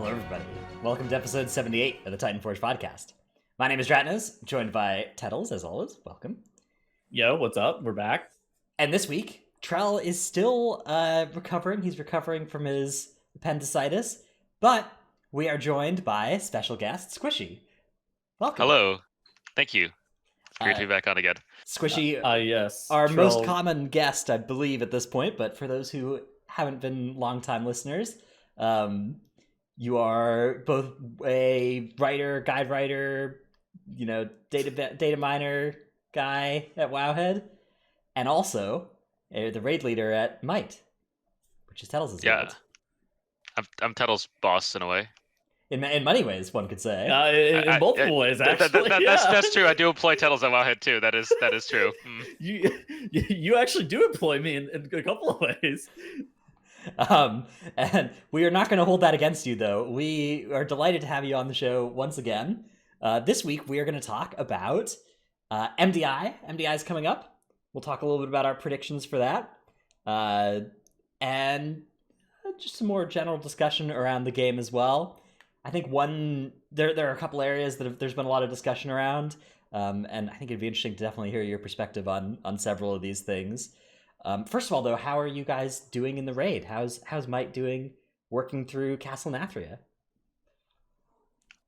Hello, everybody. Welcome to episode 78 of the Titanforge podcast. My name is Dratnos, joined by Tettles, as always. Welcome. Yo, what's up? We're back. And this week, Trell is still recovering. He's recovering from his appendicitis, but we are joined by special guest Squishei. Welcome. Hello. Thank you. It's great to be back on again. Squishei, Yes. our Trell. most common guest, I believe, at this point, but for those who haven't been longtime listeners, you are both a writer, guide writer, data miner guy at Wowhead, and also the raid leader at Might, which is Tettles' guild. I'm Tettle's boss in a way. In many ways, one could say. In multiple ways, actually. That's true. I do employ Tettles at Wowhead too. That is true. You actually do employ me in a couple of ways. And we are not going to hold that against you, though. We are delighted to have you on the show once again. This week, we are going to talk about MDI. MDI is coming up. We'll talk a little bit about our predictions for that. And just some more general discussion around the game as well. I think there are a couple areas that there's been a lot of discussion around. And I think it'd be interesting to definitely hear your perspective on several of these things. First of all, though, how are you guys doing in the raid? How's Might doing working through Castle Nathria?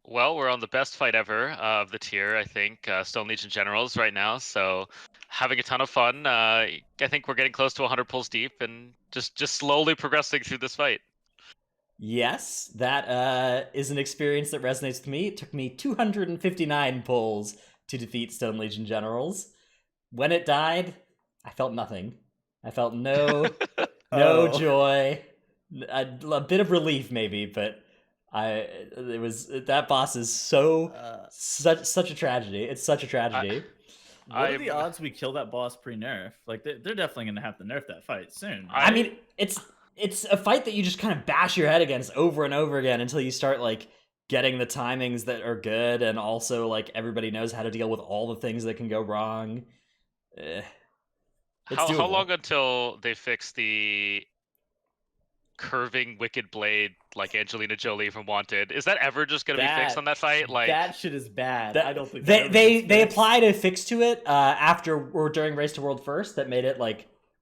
Well, we're on the best fight ever of the tier, I think. Stone Legion Generals right now, so having a ton of fun. I think we're getting close to 100 pulls deep and just slowly progressing through this fight. Yes, that is an experience that resonates with me. It took me 259 pulls to defeat Stone Legion Generals. When it died, I felt nothing. I felt no joy, a bit of relief maybe, but that boss is such a tragedy. It's such a tragedy. What are the odds we kill that boss pre-nerf? Like they're definitely gonna have to nerf that fight soon. Right? I mean, it's a fight that you just kind of bash your head against over and over again until you start like getting the timings that are good, and also like everybody knows how to deal with all the things that can go wrong. How long until they fix the curving wicked blade like Angelina Jolie from Wanted? Is that ever just going to be fixed on that fight? Like that shit is bad. I don't think they applied a fix to it after or during Race to World First that made it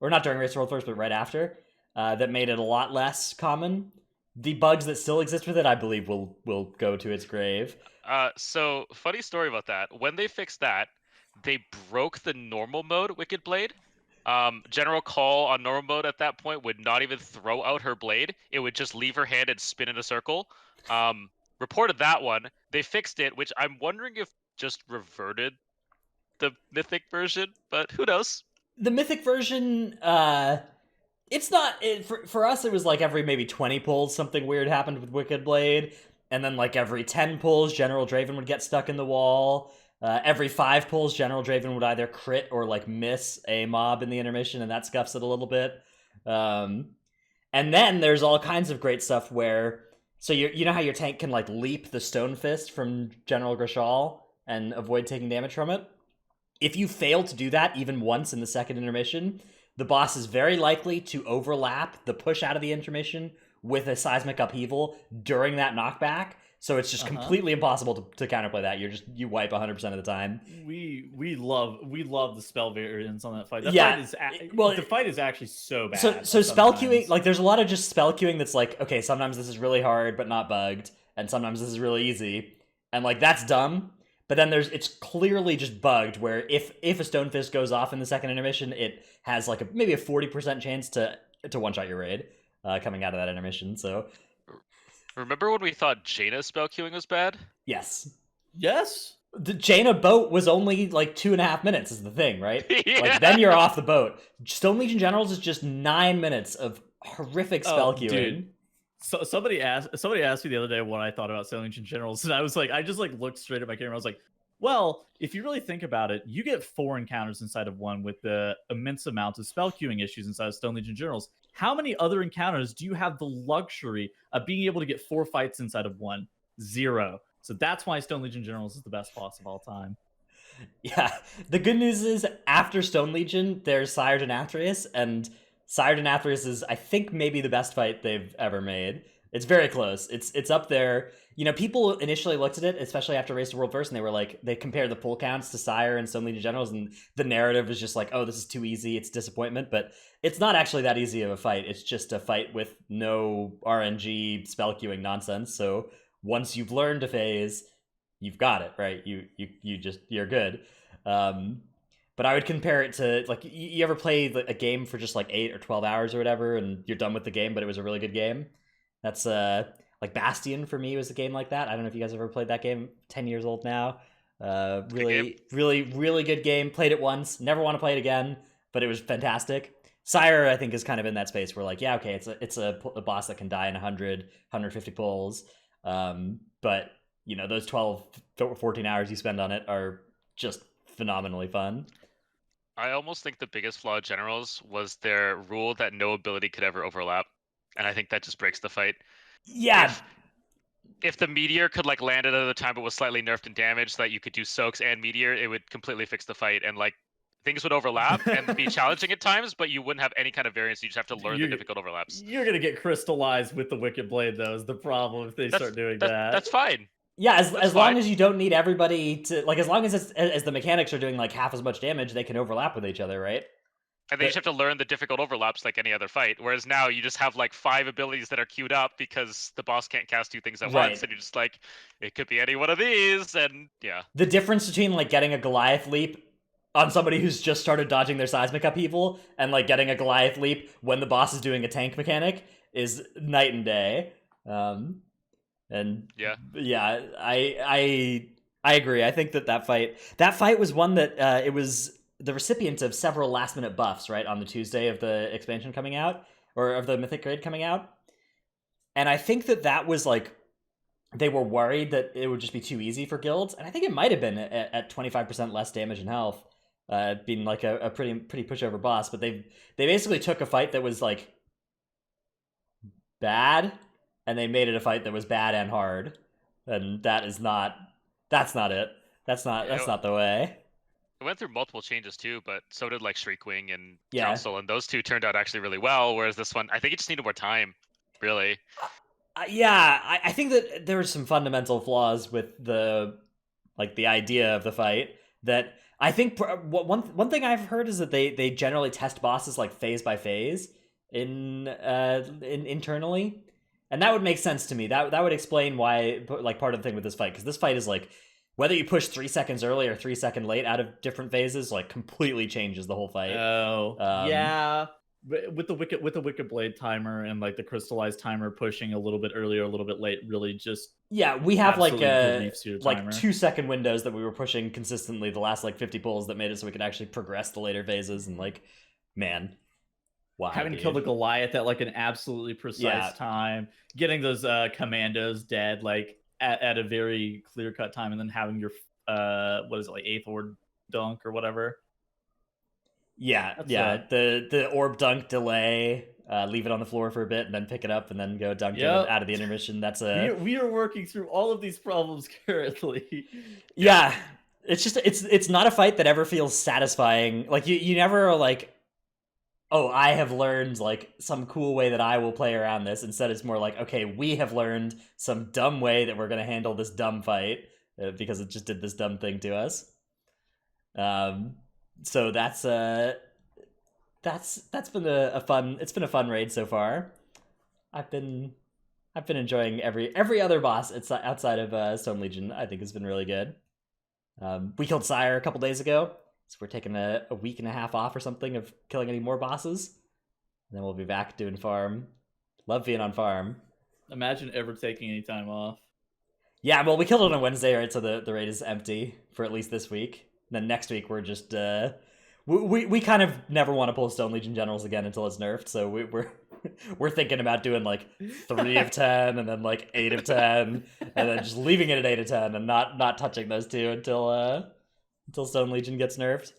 or not during Race to World First, but right after that made it a lot less common. The bugs that still exist with it, I believe, will go to its grave. So funny story about that. When they fixed that, they broke the normal mode Wicked Blade. General Call on normal mode at that point would not even throw out her blade. It would just leave her hand and spin in a circle. Reported that one. They fixed it, which I'm wondering if just reverted the mythic version, but who knows? The mythic version, it's not for us. It was like every maybe 20 pulls something weird happened with Wicked Blade, and then like every 10 pulls General Draven would get stuck in the wall. Every 5 pulls, General Draven would either crit or like miss a mob in the intermission, and that scuffs it a little bit. And then there's all kinds of great stuff where, so you know how your tank can like leap the Stone Fist from General Grishal and avoid taking damage from it? If you fail to do that even once in the second intermission, the boss is very likely to overlap the push out of the intermission with a seismic upheaval during that knockback. So it's just completely impossible to counterplay that. You wipe 100% of the time. We love the spell variants on that fight. The fight is actually so bad. So spell queuing, like there's a lot of just spell queuing that's like, okay, sometimes this is really hard but not bugged, and sometimes this is really easy, and like that's dumb. But then it's clearly just bugged where if a Stone Fist goes off in the second intermission, it has like maybe a 40% chance to one shot your raid coming out of that intermission. So. Remember when we thought Jaina spell queuing was bad? Yes. The Jaina boat was only like 2.5 minutes is the thing, right? Yeah. Like then you're off the boat. Stone Legion Generals is just 9 minutes of horrific spell queuing. Dude. So somebody asked me the other day what I thought about Stone Legion Generals, and I was like, I just like looked straight at my camera. I was like, well, if you really think about it, you get 4 encounters inside of one with the immense amount of spell queuing issues inside of Stone Legion Generals. How many other encounters do you have the luxury of being able to get 4 fights inside of one? 0. So that's why Stone Legion Generals is the best boss of all time. Yeah. The good news is after Stone Legion, there's Sire Denathrius, and Sire to Nathrius is, I think, maybe the best fight they've ever made. It's very close. It's up there. You know, people initially looked at it, especially after Race to World First, and they were like, they compared the pull counts to Sire and Stone Legion Generals, and the narrative was just like, oh, this is too easy, it's disappointment. But it's not actually that easy of a fight. It's just a fight with no RNG spell queuing nonsense. So once you've learned a phase, you've got it, right? You're good. But I would compare it to, like, you ever play a game for just like 8 or 12 hours or whatever, and you're done with the game, but it was a really good game? That's like Bastion for me was a game like that. I don't know if you guys ever played that game. 10 years old now. Really good game. Played it once. Never want to play it again, but it was fantastic. Sire, I think, is kind of in that space where, like, yeah, okay, it's a boss that can die in 100, 150 pulls. But, you know, those 12, 14 hours you spend on it are just phenomenally fun. I almost think the biggest flaw of Generals was their rule that no ability could ever overlap. And I think that just breaks the fight. Yeah. If the Meteor could like land at another time but was slightly nerfed and damaged so that you could do Soaks and Meteor, it would completely fix the fight. And like things would overlap and be challenging at times, but you wouldn't have any kind of variance. You just have to learn the difficult overlaps. You're going to get crystallized with the Wicked Blade, though, is the problem if they start doing that. That's fine. Yeah, as long as you don't need everybody to, like, as long as the mechanics are doing like half as much damage, they can overlap with each other, right? And then you just have to learn the difficult overlaps like any other fight. Whereas now you just have like 5 abilities that are queued up because the boss can't cast 2 things at once, and you're just like, it could be any one of these, and yeah. The difference between like getting a Goliath leap on somebody who's just started dodging their seismic upheaval and like getting a Goliath leap when the boss is doing a tank mechanic is night and day. And yeah, I agree. I think that fight was one that it was the recipient of several last minute buffs, right, on the Tuesday of the expansion coming out, or of the Mythic Grade coming out. And I think that was like, they were worried that it would just be too easy for guilds, and I think it might have been at 25% less damage and health, being like a pretty pushover boss. But they basically took a fight that was like bad, and they made it a fight that was bad and hard, and that's not it. That's not the way. It went through multiple changes too, but so did like Shriekwing and Council, and those 2 turned out actually really well. Whereas this one, I think it just needed more time, really. I think that there were some fundamental flaws with the idea of the fight. That I think one thing I've heard is that they generally test bosses like phase by phase in internally. And that would make sense to me. That would explain why, like, part of the thing with this fight, because this fight is like, whether you push 3 seconds early or 3 seconds late out of different phases, like, completely changes the whole fight. Oh, yeah. With the Wicked Blade timer and like the crystallized timer pushing a little bit earlier, a little bit late, really just we have like 2 second windows that we were pushing consistently the last like 50 pulls that made it so we could actually progress the later phases, and like, man. Wow, having to kill the Goliath at like an absolutely precise time, getting those commandos dead like at a very clear cut time, and then having your what is it, like 8th orb dunk or whatever. The orb dunk delay, leave it on the floor for a bit and then pick it up and then go dunk it out of the intermission. We are working through all of these problems currently. Yeah, it's just it's not a fight that ever feels satisfying. Like you never are like, oh, I have learned like some cool way that I will play around this. Instead, it's more like, okay, we have learned some dumb way that we're going to handle this dumb fight because it just did this dumb thing to us. So that's been a fun raid so far. I've been enjoying every other boss outside of Stone Legion. I think has been really good. We killed Sire a couple days ago. So we're taking a week and a half off or something of killing any more bosses. And then we'll be back doing farm. Love being on farm. Imagine ever taking any time off. Yeah, well, we killed it on Wednesday, right? So the raid is empty for at least this week. And then next week we're just we kind of never want to pull Stone Legion Generals again until it's nerfed. So we're thinking about doing like 3 of 10 and then like 8 of 10 and then just leaving it at 8 of 10 and not touching those 2 until Stone Legion gets nerfed.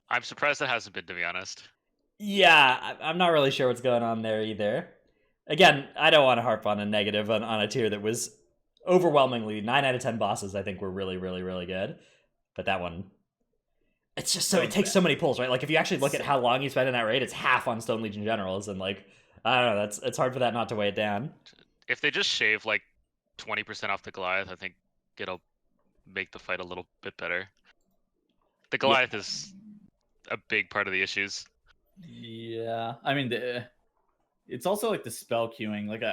I'm surprised it hasn't been, to be honest. Yeah, I'm not really sure what's going on there either. Again, I don't want to harp on a negative on a tier that was overwhelmingly 9 out of 10 bosses I think were really, really, really good. But that one, it's just That it one's takes bad. so many pulls, right? Like if you actually look at how long you spend in that raid, it's half on Stone Legion generals, and like I don't know, it's hard for that not to weigh it down. If they just shave like 20% off the Goliath, I think it'll make the fight a little bit better. The Goliath is a big part of the issues. Yeah, I mean, it's also like the spell queuing, like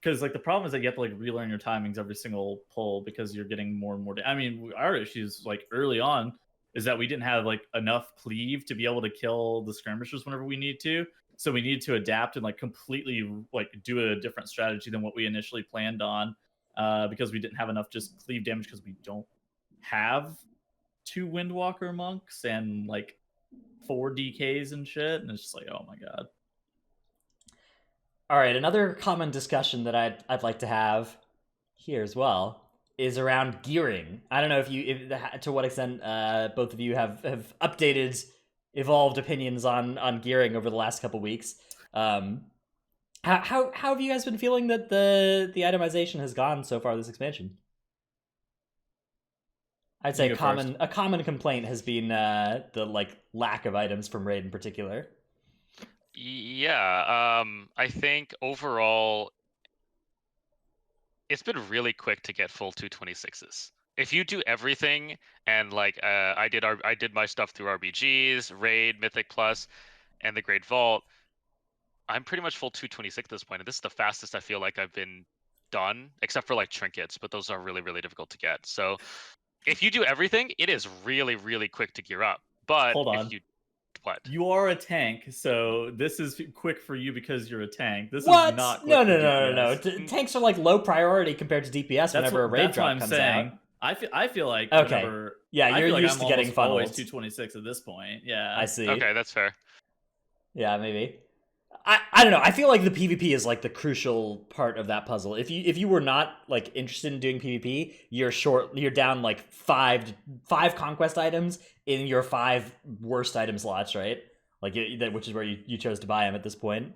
because like the problem is that you have to like relearn your timings every single pull because you're getting more and more. I mean, our issues like early on is that we didn't have like enough cleave to be able to kill the skirmishers whenever we need to. So we needed to adapt and like completely like do a different strategy than what we initially planned on, because we didn't have enough just cleave damage because we don't have 2 Windwalker monks and like 4 DKs and shit, and it's just like, oh my god. All right, another common discussion that I'd like to have here as well is around gearing. I don't know if to what extent both of you have updated, evolved opinions on gearing over the last couple weeks. How have you guys been feeling that the itemization has gone so far this expansion? I'd say a common complaint has been the like lack of items from raid in particular. Yeah, I think overall it's been really quick to get full 226s. If you do everything and like I did my stuff through RBGs, Raid, Mythic Plus, and the Great Vault, I'm pretty much full 226 at this point, and this is the fastest I feel like I've been done, except for like trinkets, but those are really, really difficult to get. So if you do everything, it is really, really quick to gear up. But Hold on. if you what? You are a tank, so this is quick for you because you're a tank. This What? is not quick No, for no, DPS. no, no, no. Tanks are like low priority compared to DPS whenever a raid drop comes out. I feel like Okay. whenever Yeah, I you're feel like used I'm to getting almost always funneled. 226 at this point. Yeah. I see. Okay, that's fair. Yeah, maybe. I don't know. I feel like the PvP is like the crucial part of that puzzle. If you were not like interested in doing PvP, you're down like five conquest items in your 5 worst item slots, right? Like which is where you chose to buy them at this point.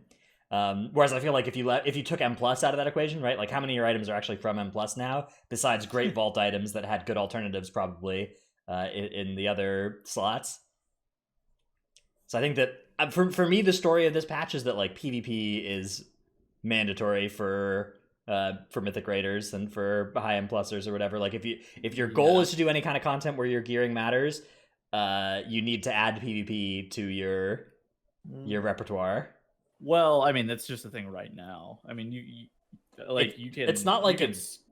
Whereas I feel like if you took M plus out of that equation, right? Like how many of your items are actually from M plus now, besides Great Vault items that had good alternatives probably in the other slots. So I think that for me, the story of this patch is that like PvP is mandatory for Mythic Raiders and for high M plusers or whatever. Like if your goal is to do any kind of content where your gearing matters, you need to add PvP to your repertoire. Well, I mean that's just the thing right now. I mean you can. It's not like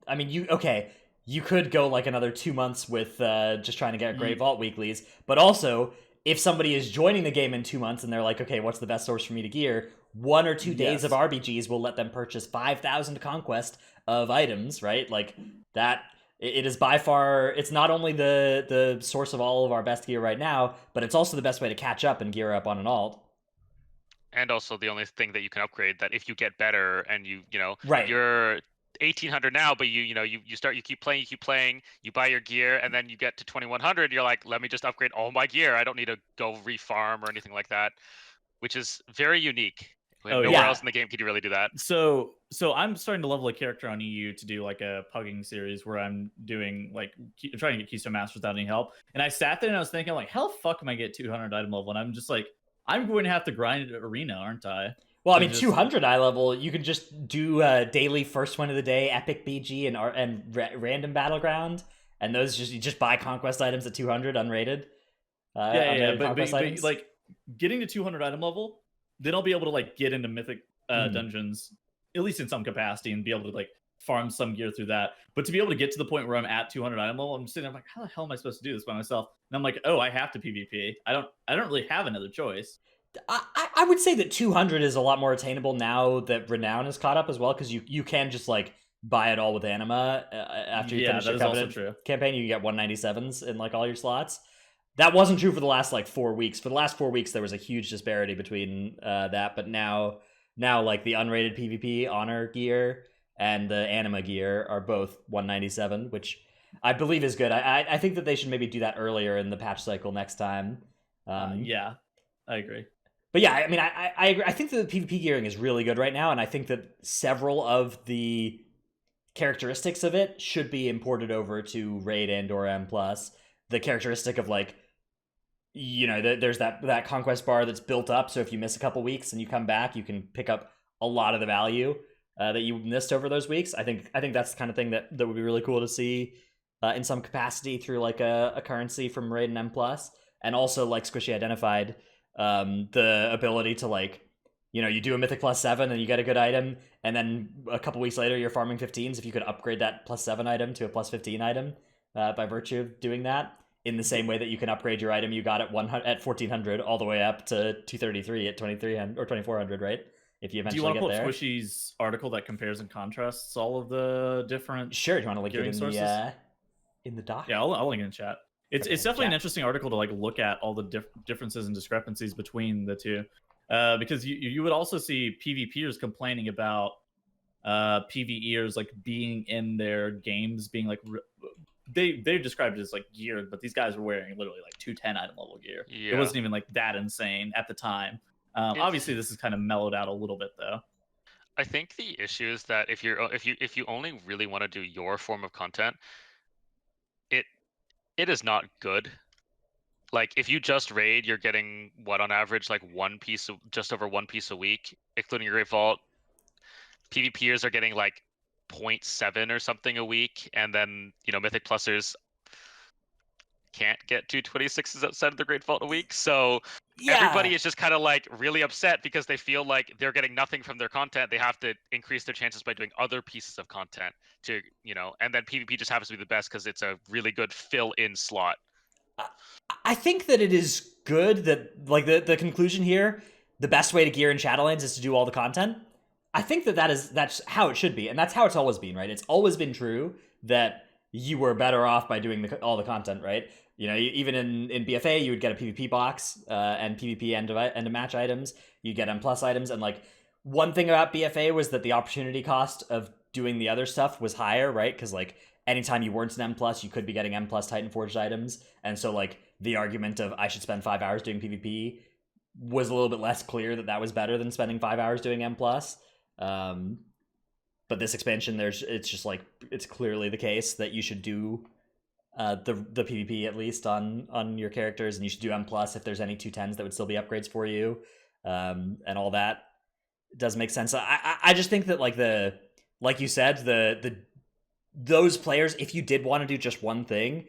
I mean you could go like another 2 months with just trying to get Great Vault weeklies, but also if somebody is joining the game in 2 months and they're like, okay, what's the best source for me to gear? 1 or 2 days of RBGs will let them purchase 5,000 conquest of items, right? Like that. It is by far. It's not only the source of all of our best gear right now, but it's also the best way to catch up and gear up on an alt. And also the only thing that you can upgrade that if you get better and right. You're 1800 now, but you keep playing, you buy your gear, and then you get to 2100, you're like, let me just upgrade all my gear. I don't need to go refarm or anything like that, which is very unique. Nowhere else in the game can you really do that. So I'm starting to level a character on EU to do like a pugging series where I'm doing like trying to get Keystone Masters without any help. And I sat there and I was thinking like, how the fuck am I get 200 item level? And I'm just like, I'm going to have to grind arena, aren't I? Well, I mean, 200 eye level, you can just do daily first one of the day, epic BG, and random battleground, and those you just buy conquest items at 200 unrated. But like getting to 200 item level, then I'll be able to like get into mythic dungeons, at least in some capacity, and be able to like farm some gear through that. But to be able to get to the point where I'm at 200 item level, I'm sitting there like, how the hell am I supposed to do this by myself? And I'm like, oh, I have to PvP. I don't really have another choice. I would say that 200 is a lot more attainable now that Renown is caught up as well, because you can just like buy it all with Anima after you finish your Covenant campaign. You get 197s in like all your slots. That wasn't true for the last like 4 weeks. For the last 4 weeks, there was a huge disparity between that, but now like the unrated PvP honor gear and the Anima gear are both 197, which I believe is good. I think that they should maybe do that earlier in the patch cycle next time. Yeah, I agree. But yeah, I mean, I agree. I think that the PvP gearing is really good right now, and I think that several of the characteristics of it should be imported over to Raid and or M+. The characteristic of like there's that conquest bar that's built up. So if you miss a couple weeks and you come back, you can pick up a lot of the value that you missed over those weeks. I think that's the kind of thing that would be really cool to see in some capacity through like a currency from Raid and M+. And also, like Squishei identified, the ability to like, you do a Mythic +7 and you get a good item, and then a couple weeks later you're farming 15s. If you could upgrade that +7 item to a +15 item by virtue of doing that, in the same way that you can upgrade your item you got at 1400 all the way up to 233 at 2300 or 2400, right? If you Do eventually you want to get pull there. up Squishy's article that compares and contrasts all of the different? Sure. Do you want to link it gearing sources? in the doc? Yeah, I'll link it in chat. It's Okay, definitely an chat. interesting article to like look at all the differences and discrepancies between the two, because you would also see PvPers complaining about PvEers like being in their games being like they described it as like geared, but these guys were wearing literally like 210 item level gear. Yeah. It wasn't even like that insane at the time. Obviously, this is kind of mellowed out a little bit though. I think the issue is that if you only really want to do your form of content, it is not good. Like if you just raid, you're getting what on average like just over one piece a week, including your Great Vault. PvPers are getting like 0.7 or something a week, and then Mythic Plusers can't get 226s outside of the Great Vault a week. So everybody is just kind of like really upset because they feel like they're getting nothing from their content. They have to increase their chances by doing other pieces of content to, and then PvP just happens to be the best because it's a really good fill-in slot. I think that it is good that like the conclusion here, the best way to gear in Shadowlands is to do all the content. I think that's how it should be, and that's how it's always been, right? It's always been true that you were better off by doing all the content, right? Even in BFA, you would get a PvP box and PvP end of match items. You get M+ items, and like one thing about BFA was that the opportunity cost of doing the other stuff was higher, right? Because like anytime you weren't an M+, you could be getting M+ Titanforge items, and so like the argument of I should spend 5 hours doing PvP was a little bit less clear that was better than spending 5 hours doing M+. But this expansion, it's clearly the case that you should do the PvP at least on your characters, and you should do M+ if there's any 210s that would still be upgrades for you, and all that. It does make sense. I just think that like you said, those players, if you did want to do just one thing,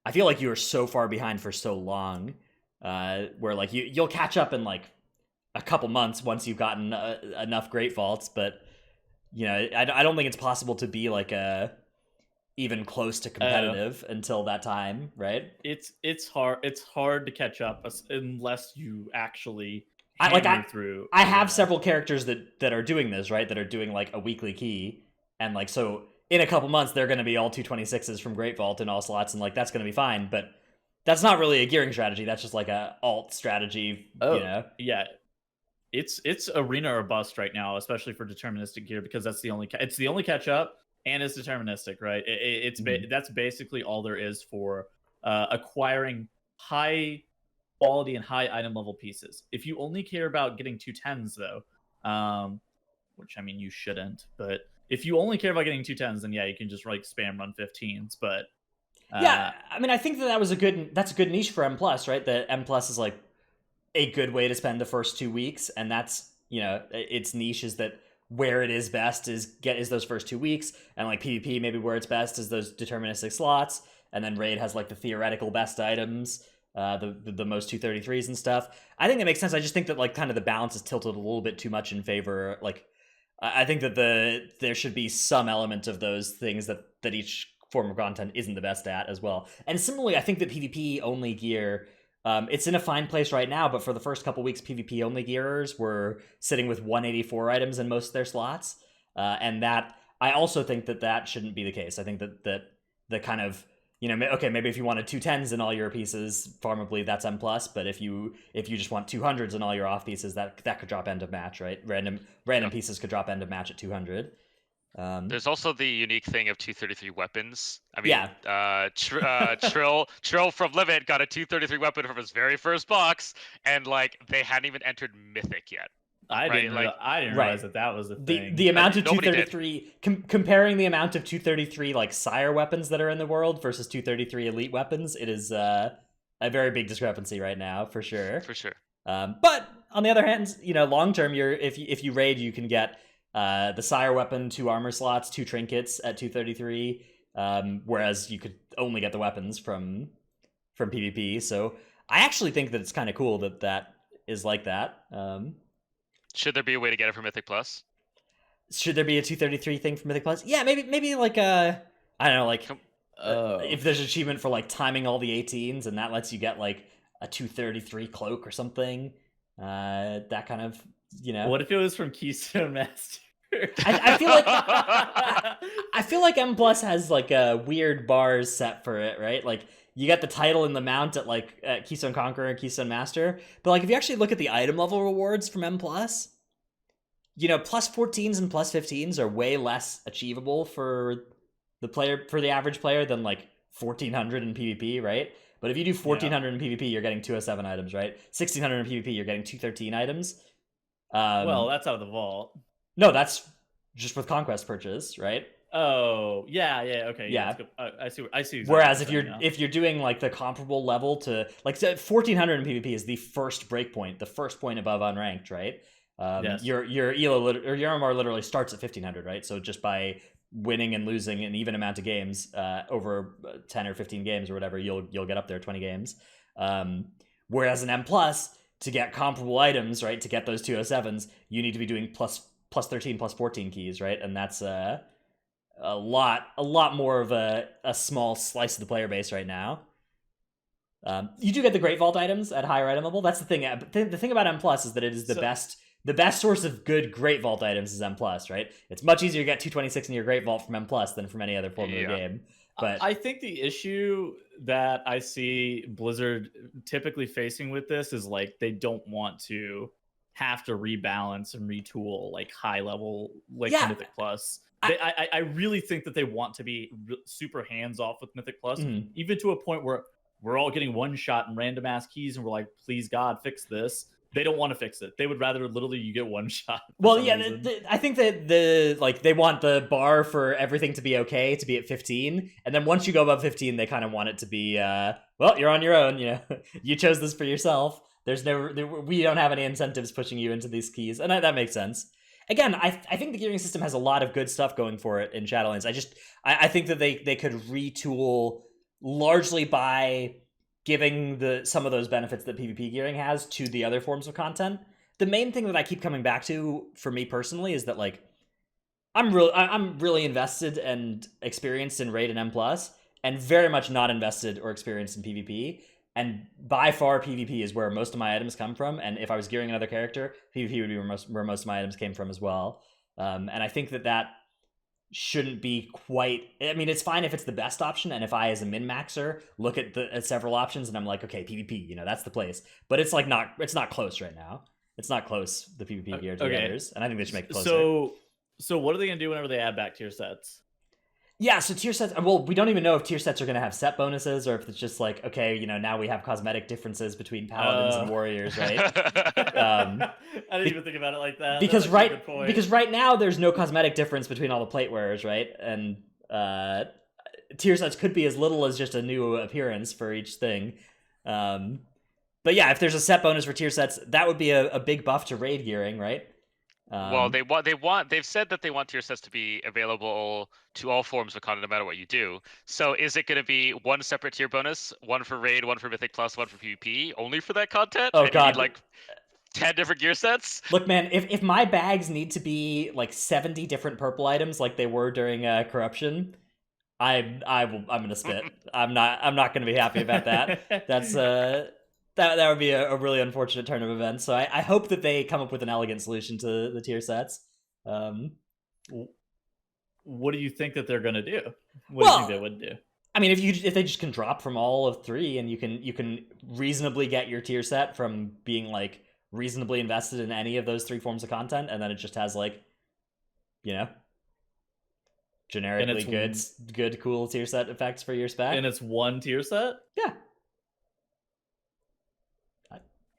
I feel like you were so far behind for so long, where like you'll catch up in like a couple months once you've gotten enough Great Vaults, but I don't think it's possible to be like even close to competitive until that time, right? It's hard to catch up unless you actually through. I have several characters that are doing this, right? That are doing like a weekly key, and like so in a couple months they're going to be all 226s from Great Vault in all slots, and like that's going to be fine. But that's not really a gearing strategy. That's just like a alt strategy. Yeah. It's arena or bust right now, especially for deterministic gear, because that's the only catch up, and it's deterministic, right? That's basically all there is for acquiring high quality and high item level pieces. If you only care about getting 210s though, which I mean you shouldn't, but if you only care about getting 210s, then yeah, you can just like spam run 15s. But yeah, I mean I think that's a good niche for M+, right? The M+ is like a good way to spend the first 2 weeks, and that's its niche is that where it is best is those first 2 weeks, and like PvP maybe where it's best is those deterministic slots, and then Raid has like the theoretical best items, the most 233s and stuff. I think that makes sense. I just think that like kind of the balance is tilted a little bit too much in favor. Like I think that there should be some element of those things that each form of content isn't the best at as well. And similarly, I think that PvP only gear, it's in a fine place right now, but for the first couple weeks, PvP only gearers were sitting with 184 items in most of their slots, and that I also think that shouldn't be the case. I think that the kind of okay, maybe if you wanted 210s in all your pieces, farmably that's M+, but if you just want 200s in all your off pieces, that could drop end of match, right? Random pieces could drop end of match at 200. There's also the unique thing of 233 weapons. I mean, yeah. Trill from Limit got a 233 weapon from his very first box, and like they hadn't even entered Mythic yet. I didn't realize that was the thing. The amount of 233 comparing the amount of 233 like sire weapons that are in the world versus 233 elite weapons, it is a very big discrepancy right now for sure. For sure. But on the other hand, long term, if you raid, you can get the Sire weapon, 2 armor slots, 2 trinkets at 233. Whereas you could only get the weapons from PvP. So I actually think that it's kind of cool that is like that. Should there be a way to get it for Mythic Plus? Should there be a 233 thing for Mythic Plus? Yeah, maybe like I don't know, like if there's an achievement for like timing all the 18s and that lets you get like a 233 cloak or something. That kind of, What if it was from Keystone Master? I feel like I feel like M Plus has like weird bars set for it, right? Like you get the title and the mount at Keystone Conqueror and Keystone Master, but like if you actually look at the item level rewards from M Plus, plus 14s and plus 15s are way less achievable for the average player than like 1400 in PvP, right? But if you do 1400 in PvP, you're getting 207 items, right? 1600 in PvP, you're getting 213 items. Well, that's out of the vault. No, that's just with conquest purchase, right? Oh, yeah, okay. Yeah. I see exactly. Whereas if you're doing like the comparable level to like 1400 in PvP is the first breakpoint, the first point above unranked, right? Yes. Your Elo or your MMR literally starts at 1500, right? So just by winning and losing an even amount of games over 10 or 15 games or whatever, you'll get up there 20 games. Whereas an M plus, to get comparable items, right, to get those 207s, you need to be doing plus 13, plus 14 keys, right? And that's a lot more of a small slice of the player base right now. You do get the Great Vault items at higher item level. That's the thing. The thing about M plus is that it is the best source of good Great Vault items is M plus, right? It's much easier to get 226 in your Great Vault from M plus than from any other form of the game. But I think the issue that I see Blizzard typically facing with this is like they don't want to have to rebalance and retool like high level Mythic Plus. I really think that they want to be super hands off with Mythic Plus, even to a point where we're all getting one shot and random ass keys, and we're like, please God, fix this. They don't want to fix it. They would rather literally you get one shot. Well, yeah, I think that they want the bar for everything to be okay to be at 15, and then once you go above 15, they kind of want it to be well, you're on your own. You chose this for yourself. We don't have any incentives pushing you into these keys, and that makes sense. Again, I think the gearing system has a lot of good stuff going for it in Shadowlands. I think that they could retool largely by giving some of those benefits that PvP gearing has to the other forms of content. The main thing that I keep coming back to for me personally is that like I'm really invested and experienced in Raid and M+, and very much not invested or experienced in PvP. And by far, PvP is where most of my items come from. And if I was gearing another character, PvP would be where most of my items came from as well. And I think that shouldn't be quite... I mean, it's fine if it's the best option, and if I, as a min-maxer, look at several options and I'm like, okay, PvP, that's the place. But it's like it's not close right now. It's not close, the PvP gear to the others, and I think they should make it closer. So what are they going to do whenever they add back tier sets? Yeah, so tier sets... Well, we don't even know if tier sets are going to have set bonuses, or if it's just like, okay, now we have cosmetic differences between paladins and warriors, right? I didn't even think about it like that. Because right now there's no cosmetic difference between all the plate wearers, right? And tier sets could be as little as just a new appearance for each thing. But yeah, if there's a set bonus for tier sets, that would be a big buff to raid gearing, right? Well, they've said that they want tier sets to be available to all forms of content, no matter what you do. So is it going to be one separate tier bonus, one for raid, one for Mythic Plus, one for PvP, only for that content? Oh, and God. You need, like 10 different gear sets? Look, man, if my bags need to be like 70 different purple items like they were during Corruption, I'm gonna spit. I'm not gonna be happy about that. That's that would be a really unfortunate turn of events. So I hope that they come up with an elegant solution to the tier sets. What do you think that they're gonna do? What do you think they would do? I mean, if they just can drop from all of 3, and you can reasonably get your tier set from being like reasonably invested in any of those 3 forms of content, and then it just has like, generically good cool tier set effects for your spec. And it's one tier set? Yeah.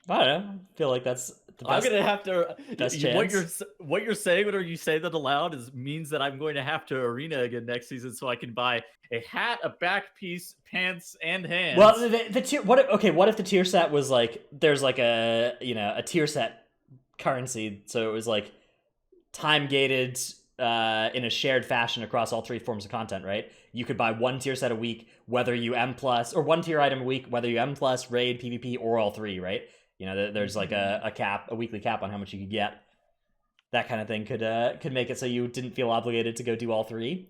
I don't know. I feel like that's the I'm best. gonna have to. best What you're saying, whenever you say that aloud, means that I'm going to have to arena again next season, so I can buy a hat, a back piece, pants, and hands. Well, the tier. What if the tier set was like there's like a tier set currency, so it was like time gated in a shared fashion across all three forms of content, right? You could buy one tier set a week, whether you M plus, or one tier item a week, whether you M plus, raid, PvP, or all three, right? There's like a cap, a weekly cap on how much you could get. That kind of thing could make it so you didn't feel obligated to go do all three.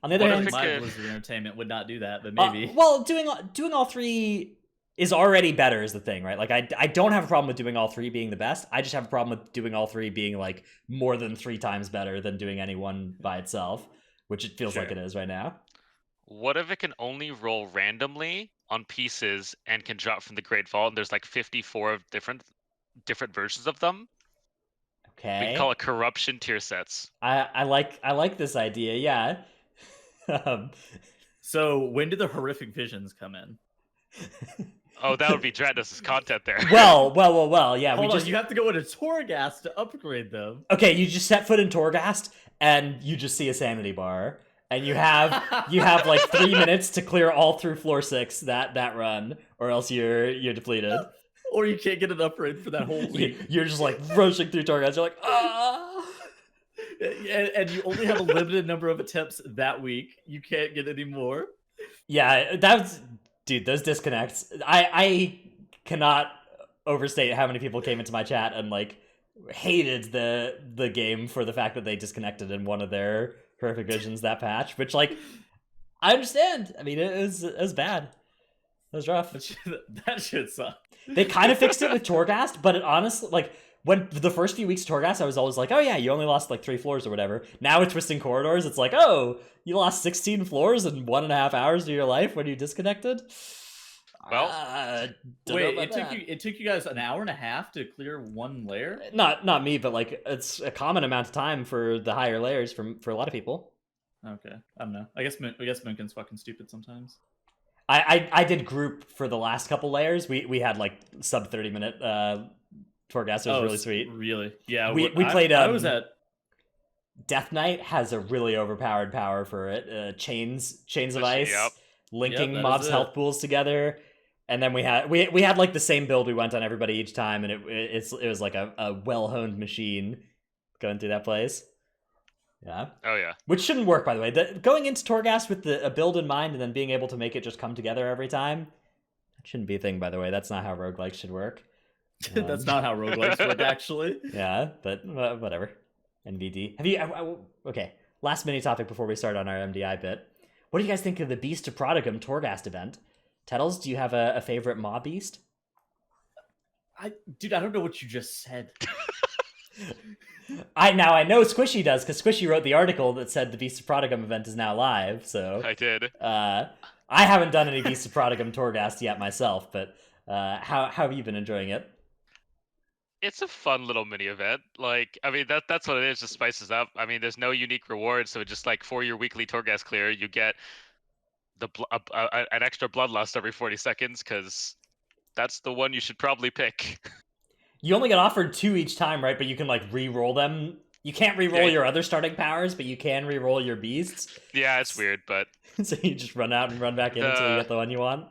On the other hand, my Blizzard Entertainment would not do that, but maybe. Well, doing all three is already better is the thing, right? Like I don't have a problem with doing all three being the best. I just have a problem with doing all three being like more than 3 times better than doing any one by itself, which it feels like it is right now. What if it can only roll randomly on pieces and can drop from the Great Vault, and there's like 54 of different versions of them? Okay. We can call it corruption tier sets. I like this idea, yeah. So when do the horrific visions come in? Oh, that would be Dratnus' content there. Well, yeah. Hold on, you have to go into Torghast to upgrade them. Okay, you just set foot in Torghast, and you just see a sanity bar, and you have like 3 minutes to clear all through floor 6 that run, or else you're depleted. Or you can't get an upgrade for that whole week. You're just like rushing through Torghast. You're like, ah. And you only have a limited number of attempts that week. You can't get any more. Yeah, dude, those disconnects. I cannot overstate how many people came into my chat and like hated the game for the fact that they disconnected in one of their horrific visions that patch. Which, like, I understand. I mean, it was bad. It was rough. That shit sucked. They kind of fixed it with Torghast, but it honestly, like, when the first few weeks of Torghast, I was always like, oh yeah, you only lost like 3 floors or whatever. Now with Twisting Corridors, it's like, oh, you lost 16 floors in 1.5 hours of your life when you disconnected? Well, wait, it took you guys an hour and a half to clear one layer? Not me, but like it's a common amount of time for the higher layers for a lot of people. Okay, I don't know. I guess Moonkin's fucking stupid sometimes. I did group for the last couple layers. We had like sub 30-minute Torghast. It was really sweet. Really? Yeah. We played. I was at Death Knight has a really overpowered power for it. Chains of ice, linking mobs' health pools together, and then we had like the same build we went on everybody each time, and it was like a well-honed machine going through that place. Yeah. Oh yeah. Which shouldn't work, by the way. Going into Torghast with a build in mind and then being able to make it just come together every time, that shouldn't be a thing, by the way. That's not how roguelikes should work. That's not how roguelikes work, actually. Yeah, but whatever. NVD. Have you... okay, last mini topic before we start on our MDI bit. What do you guys think of the Beast of Prodigum Torghast event? Tettles, do you have a favorite mob beast? Dude, I don't know what you just said. I know Squishei does, because Squishei wrote the article that said the Beast of Prodigum event is now live, so... I did. I haven't done any Beast of Prodigum Torghast yet myself, but how have you been enjoying it? It's a fun little mini event. Like, I mean, that's what it is. Just spices up. I mean, there's no unique reward, so just like for your weekly Torghast clear, you get an extra bloodlust every 40 seconds, because that's the one you should probably pick. You only get offered 2 each time, right? But you can like re-roll them. You can't re-roll your other starting powers, but you can re-roll your beasts. Yeah, it's weird, but so you just run out and run back in until you get the one you want.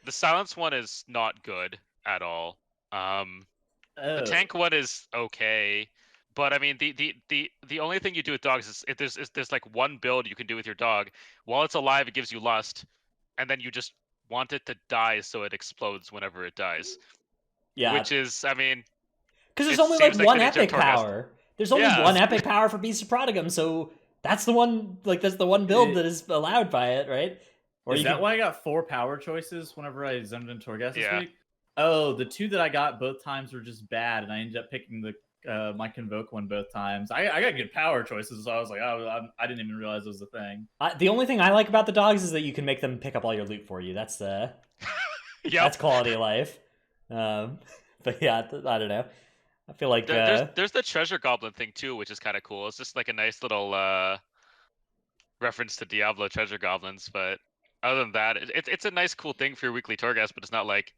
The silence one is not good at all. The tank one is okay, but I mean the only thing you do with dogs is if there's like one build you can do with your dog. While it's alive, it gives you lust, and then you just want it to die so it explodes whenever it dies. Yeah, which is, I mean, because there's only like one epic power. There's only one epic power for Beast of Prodigum, so that's the one. Like that's the one build that is allowed by it, right? Or is that why I got 4 power choices whenever I zoned in Torghast this week? Oh, the 2 that I got both times were just bad, and I ended up picking the my Convoke one both times. I got good power choices, so I was like, oh, I didn't even realize it was a thing. The only thing I like about the dogs is that you can make them pick up all your loot for you. That's that's quality of life. But yeah, I don't know. I feel like there's the treasure goblin thing too, which is kind of cool. It's just like a nice little reference to Diablo treasure goblins. But other than that, it's a nice cool thing for your weekly Torghast. But it's not like,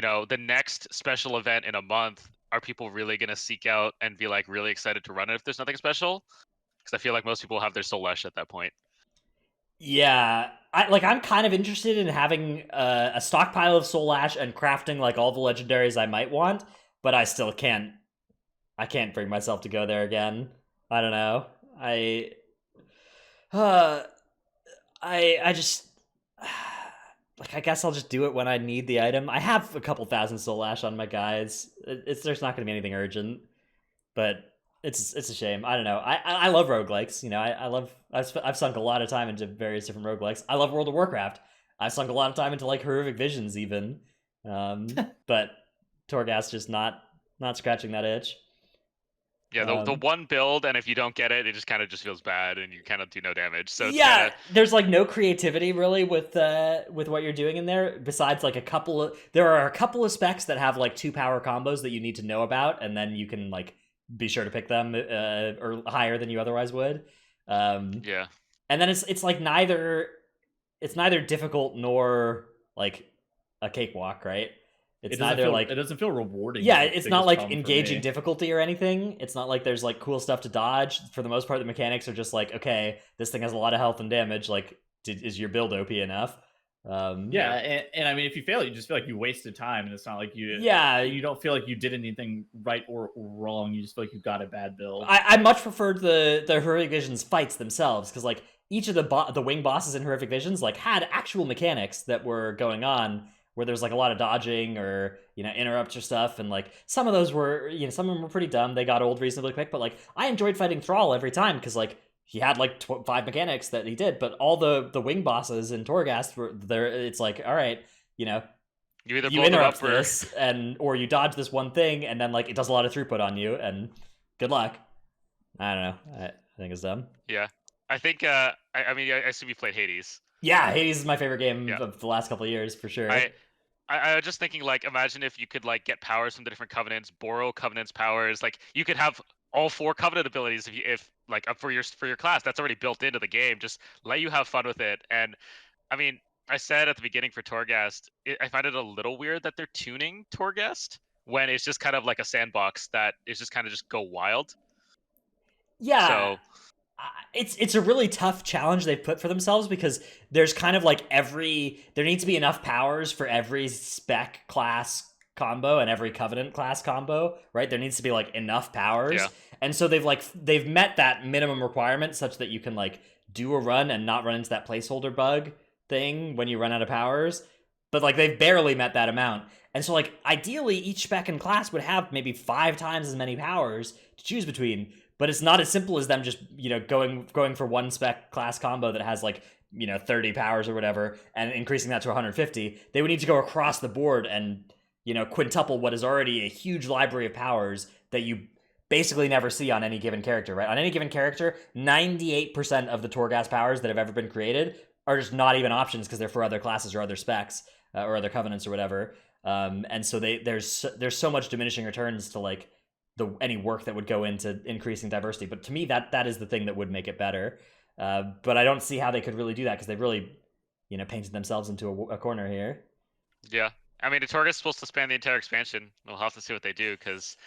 the next special event in a month, are people really going to seek out and be like really excited to run it if there's nothing special? Because I feel like most people have their Soul Ash at that point. Yeah, I'm kind of interested in having a stockpile of Soul Ash and crafting like all the legendaries I might want, but I still can't. I can't bring myself to go there again. I don't know. Uh, I just like I guess I'll just do it when I need the item. I have a couple thousand Soul Ash on my guys. There's not going to be anything urgent, but it's a shame. I don't know. I love roguelikes. I love I've sunk a lot of time into various different roguelikes. I love World of Warcraft. I've sunk a lot of time into like Horrific Visions even. But Torghast just not scratching that itch. Yeah, the one build, and if you don't get it, it just kind of just feels bad, and you kind of do no damage. So it's yeah, kinda... there's like no creativity really with what you're doing in there. Besides, like there are a couple of specs that have like 2 power combos that you need to know about, and then you can like be sure to pick them or higher than you otherwise would. Yeah. And then it's like neither difficult nor like a cakewalk, right? It's neither like it doesn't feel rewarding. yeah, is the it's not biggest like problem for engaging me. difficulty or anything. It's not like there's like cool stuff to dodge. For the most part, the mechanics are just like, okay, this thing has a lot of health and damage. Like, is your build OP enough? Yeah, and I mean, if you fail, you just feel like you wasted time, and it's not like you don't feel like you did anything right or wrong. You just feel like you got a bad build. I much preferred the Horrific Visions fights themselves, because like each of the wing bosses in Horrific Visions like had actual mechanics that were going on, where there's like a lot of dodging or interrupts or stuff, and like some of those were some of them were pretty dumb. They got old reasonably quick, but like I enjoyed fighting Thrall every time because like he had like 5 mechanics that he did, but all the wing bosses in Torghast were there. It's like, all right, you either you blow them interrupt up this or you dodge this one thing, and then like it does a lot of throughput on you, and good luck. I don't know. I think it's dumb. Yeah, I think. I mean, I assume you played Hades. Yeah, Hades is my favorite game of the last couple of years for sure. I was just thinking, like, imagine if you could like get powers from the different covenants, borrow covenants powers. Like, you could have all 4 covenant abilities if like for your class. That's already built into the game. Just let you have fun with it. And I mean, I said at the beginning for Torghast, I find it a little weird that they're tuning Torghast when it's just kind of like a sandbox that is just kind of just go wild. Yeah. So it's a really tough challenge they've put for themselves, because there's kind of like there needs to be enough powers for every spec class combo and every covenant class combo, right? There needs to be like enough powers. Yeah. And so they've met that minimum requirement such that you can like do a run and not run into that placeholder bug thing when you run out of powers. But like they've barely met that amount. And so like ideally each spec and class would have maybe 5 times as many powers to choose between. But it's not as simple as them just, going for one spec class combo that has like, 30 powers or whatever and increasing that to 150. They would need to go across the board and, quintuple what is already a huge library of powers that you basically never see on any given character, right? On any given character, 98% of the Torghast powers that have ever been created are just not even options because they're for other classes or other specs or other covenants or whatever. And so there's so much diminishing returns to like any work that would go into increasing diversity. But to me, that is the thing that would make it better. But I don't see how they could really do that because they've really, painted themselves into a corner here. Yeah. I mean, the Torghast is supposed to span the entire expansion. We'll have to see what they do, because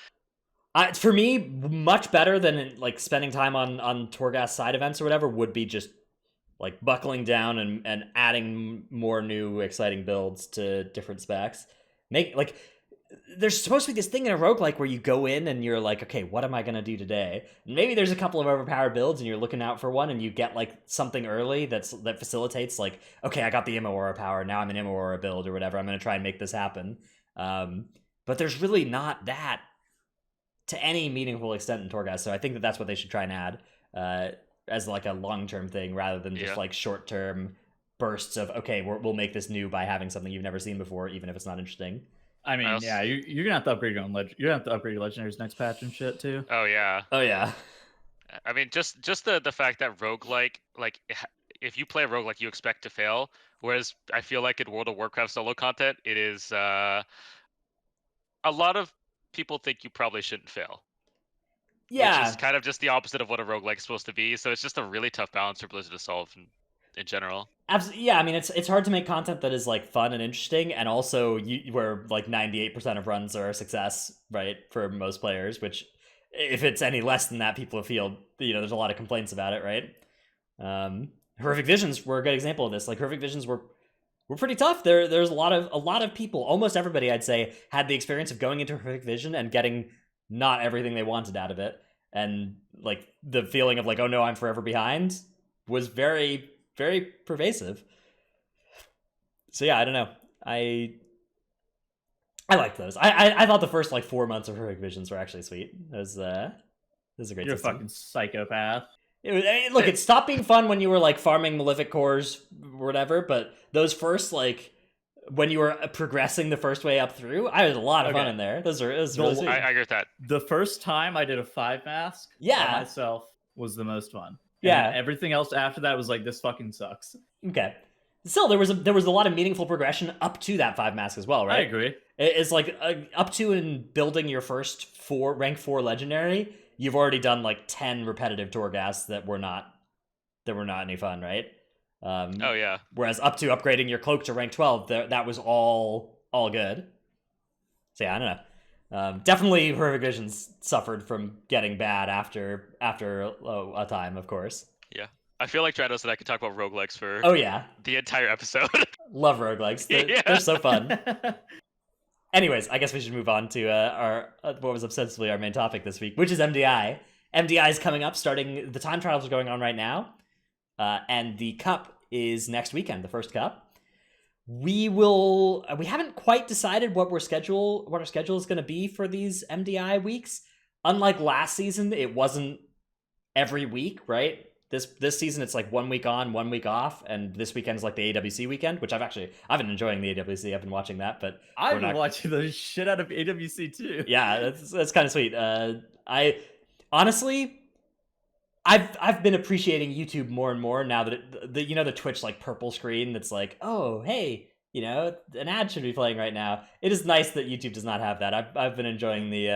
for me, much better than like spending time on Torghast side events or whatever would be just like buckling down and adding more new exciting builds to different specs. There's supposed to be this thing in a roguelike where you go in and you're like, okay, what am I going to do today? And maybe there's a couple of overpowered builds and you're looking out for one and you get like something early that facilitates like, okay, I got the Immorora power, now I'm an Immorora build or whatever, I'm going to try and make this happen. But there's really not that to any meaningful extent in Torghast, so I think that's what they should try and add as like a long-term thing rather than just like short-term bursts of, okay, we'll make this new by having something you've never seen before, even if it's not interesting. I mean, yeah, you're gonna have to upgrade your own you're gonna have to upgrade your legendaries next patch and shit too. Oh yeah. I mean, just the fact that roguelike, like if you play a roguelike, you expect to fail. Whereas I feel like in World of Warcraft solo content, it is a lot of people think you probably shouldn't fail. Yeah. Which is kind of just the opposite of what a roguelike is supposed to be. So it's just a really tough balance for Blizzard to solve. And in general. Absolutely, yeah. I mean, it's hard to make content that is like fun and interesting, and also where like 98% of runs are a success, right, for most players. Which, if it's any less than that, people feel there's a lot of complaints about it, right? Horrific Visions were a good example of this. Like Horrific Visions were pretty tough. There's a lot of people, almost everybody I'd say, had the experience of going into Horrific Vision and getting not everything they wanted out of it, and like the feeling of like, oh no, I'm forever behind, was very, very pervasive. So yeah, I don't know. I liked those. I thought the first like 4 months of Horrific Visions were actually sweet. It was a great You're system. a fucking psychopath. Look, it stopped being fun when you were like farming Malefic cores or whatever, but those first like when you were progressing the first way up through, I had a lot of fun in there. It was really sweet. I agree with that. The first time I did a 5 mask by myself was the most fun. Yeah. Everything else after that was like, this fucking sucks. Okay. Still, there was a lot of meaningful progression up to that 5 mask as well, right? I agree. It's like up to and building your first rank 4 legendary, you've already done like 10 repetitive Torghast that were not any fun, right? Oh yeah. Whereas up to upgrading your cloak to rank 12, that was all good. So yeah, I don't know. Definitely Horrific Visions suffered from getting bad after a time, of course. Yeah. I feel like Trados and I could talk about roguelikes for the entire episode. Love roguelikes. They're so fun. Anyways, I guess we should move on to our what was ostensibly our main topic this week, which is MDI. MDI is coming up, starting the time trials are going on right now, and the cup is next weekend, the first cup. We haven't quite decided what our schedule is going to be for these MDI weeks. Unlike last season, it wasn't every week, right? This season it's like 1 week on, 1 week off, and this weekend is like the AWC weekend, which I've been enjoying the AWC. I've been watching that, but I've been watching the shit out of AWC too. Yeah, that's kind of sweet. I honestly, I've been appreciating YouTube more and more now that the Twitch like purple screen that's like, oh hey, an ad should be playing right now. It is nice that YouTube does not have that. I've been enjoying the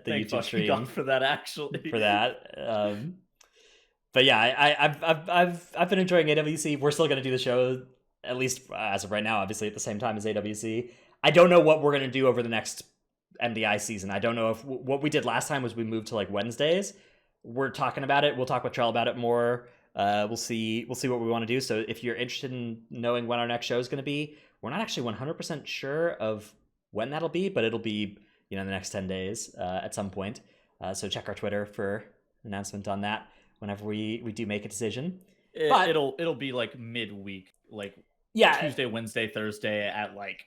YouTube stream God for that actually. For that. But yeah, I've been enjoying AWC. We're still going to do the show, at least as of right now, obviously at the same time as AWC. I don't know what we're going to do over the next MDI season. I don't know if what we did last time was we moved to like Wednesdays. We're talking about it. We'll talk with Trell about it more. We'll see what we want to do. So if you're interested in knowing when our next show is going to be, we're not actually 100% sure of when that'll be, but it'll be in the next 10 days at some point. So check our Twitter for an announcement on that whenever we do make a decision. But it'll be like midweek, like Tuesday, Wednesday, Thursday at like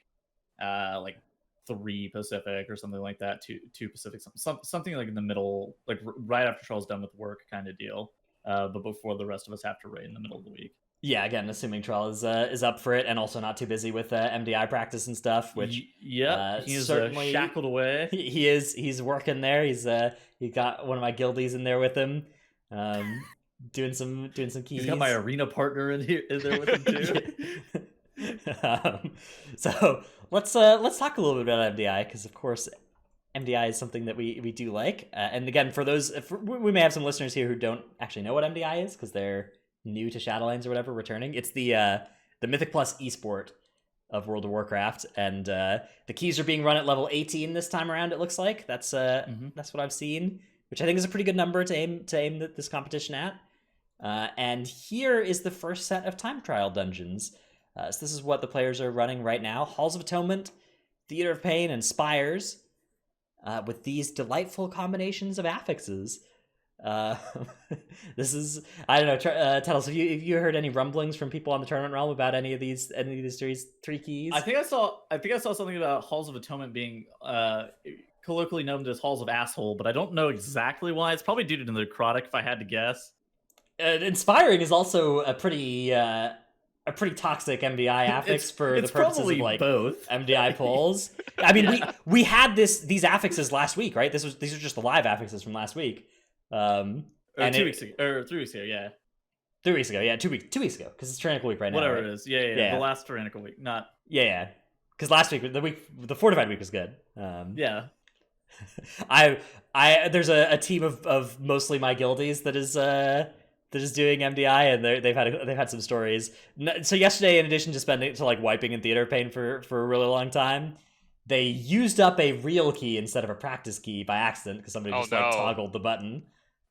3 Pacific or something like that, 2 Pacific, something like in the middle, like right after Charles done with work kind of deal, but before the rest of us have to raid in the middle of the week. Yeah, again, assuming Trell is up for it and also not too busy with MDI practice and stuff, which he's certainly shackled away. He's working there. He got one of my guildies in there with him, doing some keys. He's got my arena partner in there with him too. So let's talk a little bit about MDI, because of course MDI is something that we do like, and again, for those, we may have some listeners here who don't actually know what MDI is because they're new to Shadowlands or whatever, returning. It's the Mythic Plus esport of World of Warcraft, and the keys are being run at level 18 this time around. It looks like that's what I've seen, which I think is a pretty good number to aim this competition at. And here is the first set of time trial dungeons. So this is what the players are running right now: Halls of Atonement, Theater of Pain, and Spires, with these delightful combinations of affixes. This is, I don't know, Tettles, have you heard any rumblings from people on the tournament realm about any of these three keys? I think I saw something about Halls of Atonement being colloquially known as Halls of Asshole, but I don't know exactly why. It's probably due to the necrotic, if I had to guess. Inspiring is also a pretty toxic MDI affix for the purposes of like both MDI polls. I mean, we had these affixes last week, right? These are just the live affixes from last week. And 2 weeks ago, or 3 weeks ago, yeah. 3 weeks ago, yeah, 2 weeks ago, because it's Tyrannical Week right now. Whatever right? It is, yeah. The last Tyrannical Week, not. Yeah. Because last week, the Fortified Week was good. Yeah. There's a team of mostly my guildies that just doing MDI, and they've had some stories. So yesterday, in addition to wiping in Theater of Pain for a really long time, they used up a real key instead of a practice key by accident because somebody Oh just no. toggled the button.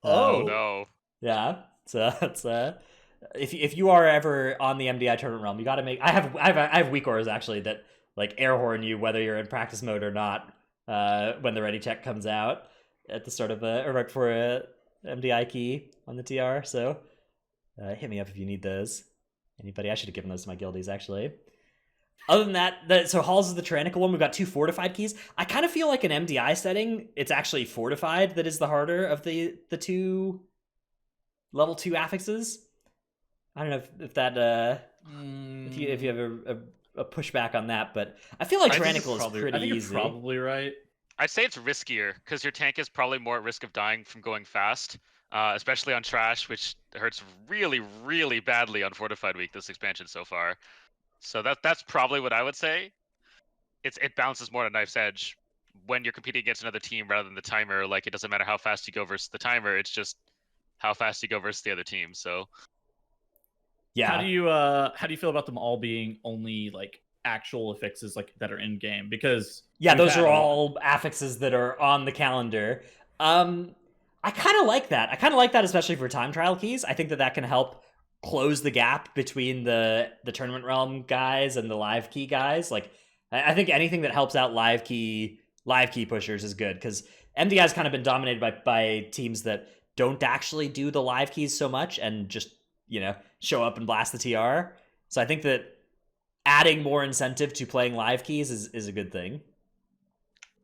Oh Oh. no. Yeah. So it's if you are ever on the MDI tournament realm, you got to make. I have weak auras actually that like air horn you whether you're in practice mode or not. When the ready check comes out at the start of or right before a MDI key on the TR. So hit me up if you need those. Anybody? I should have given those to my guildies actually. Other than that, so Halls is the tyrannical one. We've got 2 fortified keys. I kind of feel like an MDI setting, it's actually fortified that is the harder of the 2 level 2 affixes. I don't know if that if you have a pushback on that, but I feel like tyrannical is pretty I think easy. you're probably right. I'd say it's riskier because your tank is probably more at risk of dying from going fast, especially on trash, which hurts really, really badly on Fortified Week this expansion so far. So that's probably what I would say. It bounces more to Knife's Edge when you're competing against another team rather than the timer. Like it doesn't matter how fast you go versus the timer; it's just how fast you go versus the other team. So Yeah. How do you feel about them all being only like actual affixes like that are in game? Because those are all affixes that are on the calendar. I kind of like that. I kind of like that, especially for time trial keys. I think that can help close the gap between the tournament realm guys and the live key guys. Like, I think anything that helps out live key pushers is good because MDI has kind of been dominated by teams that don't actually do the live keys so much and just show up and blast the TR. So I think that adding more incentive to playing live keys is a good thing.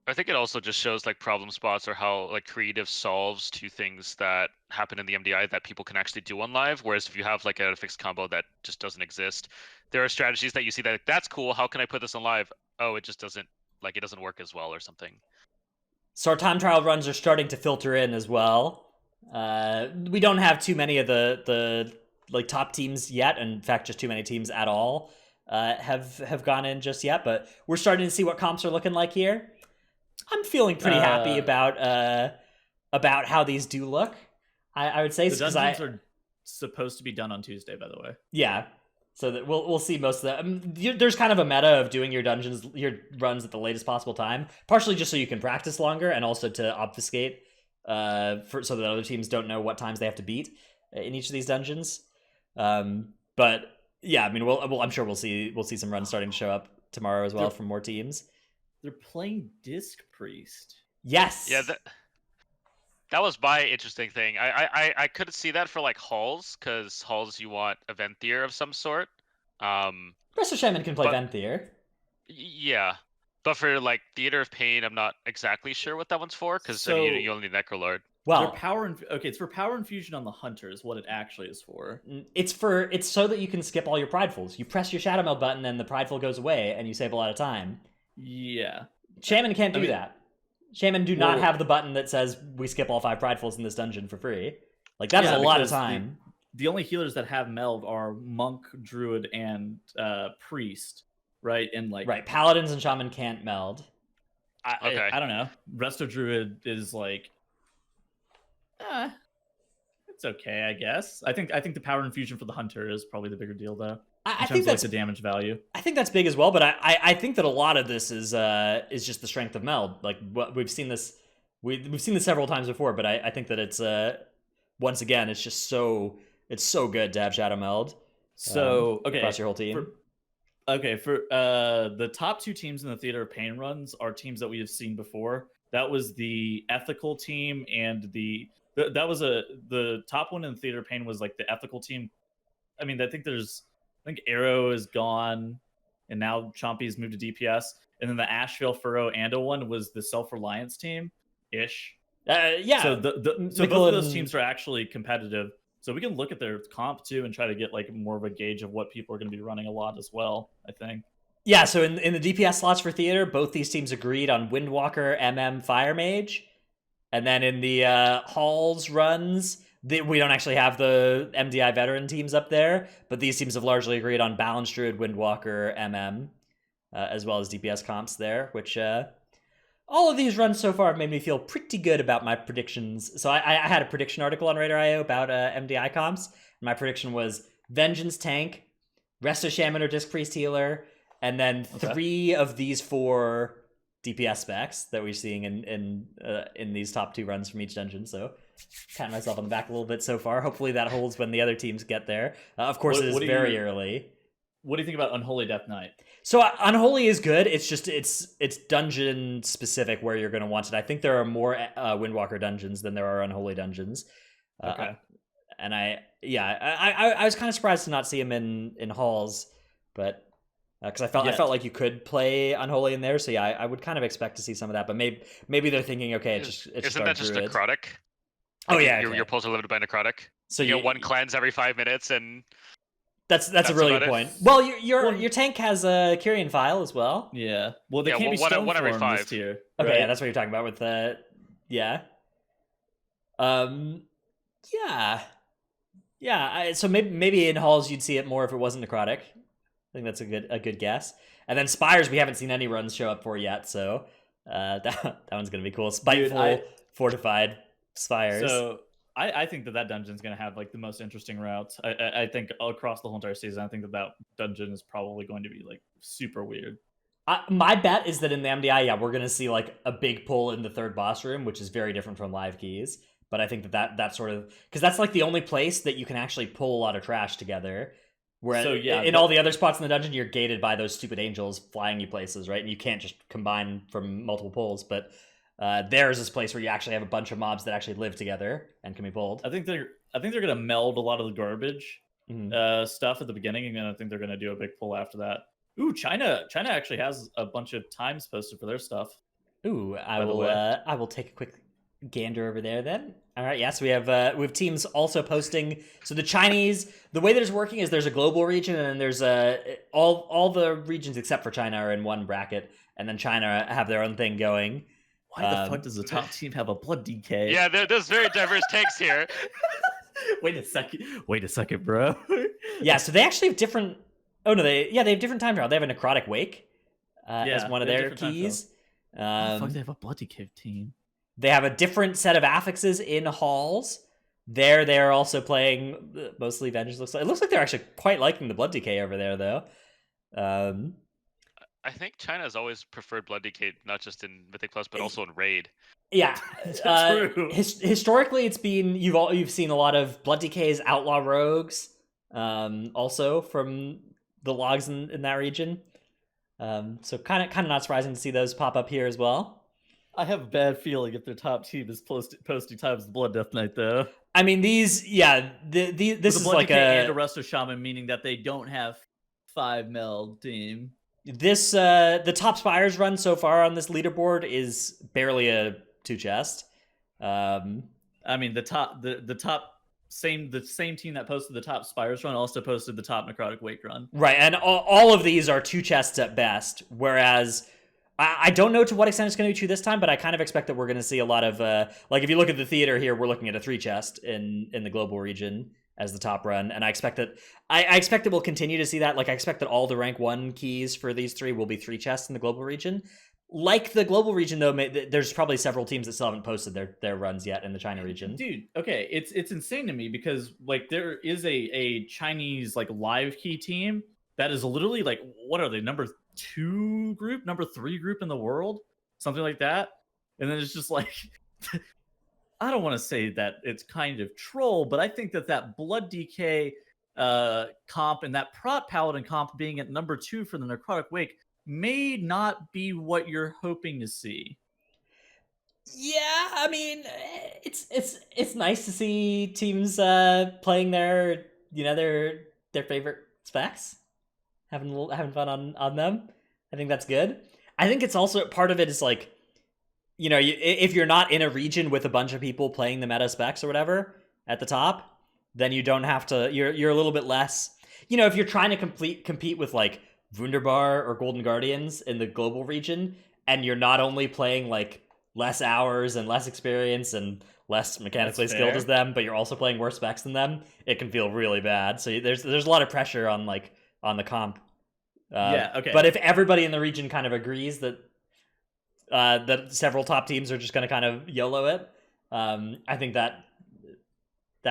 I think it also just shows like problem spots or how like creative solves to things that happen in the MDI that people can actually do on live. Whereas if you have like a fixed combo that just doesn't exist, there are strategies that you see that like, that's cool. How can I put this on live? Oh, it just doesn't work as well or something. So our time trial runs are starting to filter in as well. We don't have too many of the like top teams yet. In fact, just too many teams at all have gone in just yet. But we're starting to see what comps are looking like here. I'm feeling pretty happy about how these do look. I would say the dungeons are supposed to be done on Tuesday, by the way. Yeah, so that we'll see most of that. There's kind of a meta of doing your runs at the latest possible time, partially just so you can practice longer, and also to obfuscate so that other teams don't know what times they have to beat in each of these dungeons. But yeah, I mean, I'm sure we'll see some runs starting to show up tomorrow as well from more teams. They're playing Disc Priest. Yes. Yeah, that was my interesting thing. I could see that for like halls, because halls you want a Venthyr of some sort. Resto Shaman can play Venthyr. Yeah, but for like Theater of Pain, I'm not exactly sure what that one's for, because I mean, you only need Necrolord. Well, it's for power infusion on the hunter is what it actually is for. It's so that you can skip all your pridefuls. You press your Shadow Meld button and the prideful goes away, and you save a lot of time. Yeah. Shaman can't do that. Shaman do not have the button that says we skip all 5 pridefuls in this dungeon for free. Like that is a lot of time. The only healers that have meld are monk, druid, and priest, right? And like paladins and shaman can't meld. Okay. I don't know. Resto druid is like, it's okay, I guess. I think the power infusion for the hunter is probably the bigger deal, though. I think that's the damage value. I think that's big as well, but I think that a lot of this is just the strength of meld. Like we've seen this several times before, but I think that it's once again it's just so good to have Shadow Meld. So across your whole team. For the top 2 teams in the Theater of Pain runs are teams that we have seen before. That was the ethical team and the top one in the Theater of Pain was like the ethical team. I mean, I think Arrow is gone, and now Chompy's moved to DPS. And then the Asheville Furrow Ando one was the Self-Reliance team ish. Yeah. So both of those teams are actually competitive. So we can look at their comp too and try to get like more of a gauge of what people are going to be running a lot as well, I think. Yeah, so in the DPS slots for Theater, both these teams agreed on Windwalker, Fire Mage. And then in the Halls runs, we don't actually have the MDI veteran teams up there, but these teams have largely agreed on Balance Druid, Windwalker, as well as DPS comps there, which all of these runs so far have made me feel pretty good about my predictions. So I had a prediction article on Radar.io about MDI comps. My prediction was Vengeance tank, Resto Shaman or Disc Priest healer, and then 3 of these 4 DPS specs that we're seeing in these top 2 runs from each dungeon. So patting myself on the back a little bit so far. Hopefully that holds when the other teams get there. Of course, it is very early. What do you think about Unholy Death Knight? So Unholy is good. It's just it's dungeon specific where you're going to want it. I think there are more Windwalker dungeons than there are Unholy dungeons. Okay. And I was kind of surprised to not see him in halls, but because I felt like you could play Unholy in there. So yeah, I would kind of expect to see some of that. But maybe they're thinking, okay, isn't that just necrotic? Oh yeah, your pulls are limited by necrotic. So you get 1 cleanse every 5 minutes and. That's a really good point. Well, your tank has a Kyrian file as well. Yeah. Well, they can't be stone one every 5 this tier. Okay, right? yeah, that's what you're talking about with the yeah. So maybe in halls you'd see it more if it wasn't necrotic. I think that's a good guess. And then Spires we haven't seen any runs show up for yet, so that one's gonna be cool. Spiteful, fortified Spires. So I think that dungeon's going to have like the most interesting routes. I think across the whole entire season, I think that dungeon is probably going to be like super weird. My bet is that in the MDI, we're going to see like a big pull in the 3rd boss room, which is very different from live keys. But I think that sort of, because that's like the only place that you can actually pull a lot of trash together. Whereas in all the other spots in the dungeon, you're gated by those stupid angels flying you places, right? And you can't just combine from multiple pulls, but there is this place where you actually have a bunch of mobs that actually live together and can be pulled. I think they're gonna meld a lot of the garbage stuff at the beginning, and then I think they're gonna do a big pull after that. Ooh, China actually has a bunch of times posted for their stuff. Ooh, I will take a quick gander over there then. All right, yes, we have teams also posting. So the Chinese, the way that it's working is there's a global region, and then there's all the regions except for China are in one bracket, and then China have their own thing going. Why the fuck does the top team have a blood DK? Yeah, there's very diverse takes here. Wait a second, bro. Yeah, so they actually have different. Oh no, they have different time trial. They have a necrotic wake as one of their keys. Why the fuck they have a blood DK team? They have a different set of affixes in halls. They're also playing mostly Vengeance. It looks like they're actually quite liking the blood DK over there though. I think China has always preferred Blood Decay, not just in Mythic Plus, but also in Raid. Yeah, true. Historically, it's been you've seen a lot of Blood Decay's outlaw rogues, also from the logs in that region. So kind of not surprising to see those pop up here as well. I have a bad feeling if their top team is posting times the Blood Death Knight though. I mean this is like and a Resto Shaman, meaning that they don't have 5 meld team. This the top Spires run so far on this leaderboard is barely a 2 chest. I mean the same team that posted the top Spires run also posted the top Necrotic Wake run. Right, and all of these are 2 chests at best. Whereas I don't know to what extent it's going to be 2 this time, but I kind of expect that we're going to see a lot of like if you look at the theater here, we're looking at a 3 chest in the global region as the top run, and I expect that we'll continue to see that. Like I expect that all the rank 1 keys for these 3 will be 3 chests in the global region. Like the global region though, there's probably several teams that still haven't posted their runs yet in the China region. Dude, okay, it's insane to me because like there is a Chinese like live key team that is literally like, what are they, number 2 group, number 3 group in the world, something like that, and then it's just like. I don't want to say that it's kind of troll, but I think that Blood DK comp and that Prot Paladin comp being at number 2 for the Necrotic Wake may not be what you're hoping to see. Yeah, I mean, it's nice to see teams playing their favorite specs, having fun on them. I think that's good. I think it's also part of it is like, if you're not in a region with a bunch of people playing the meta specs or whatever at the top, then you don't have to. You're a little bit less. If you're trying to compete with like Wunderbar or Golden Guardians in the global region, and you're not only playing like less hours and less experience and less mechanically skilled as them, but you're also playing worse specs than them, it can feel really bad. So there's a lot of pressure on the comp. Yeah. Okay. But if everybody in the region kind of agrees that that several top teams are just going to kind of YOLO it. I think that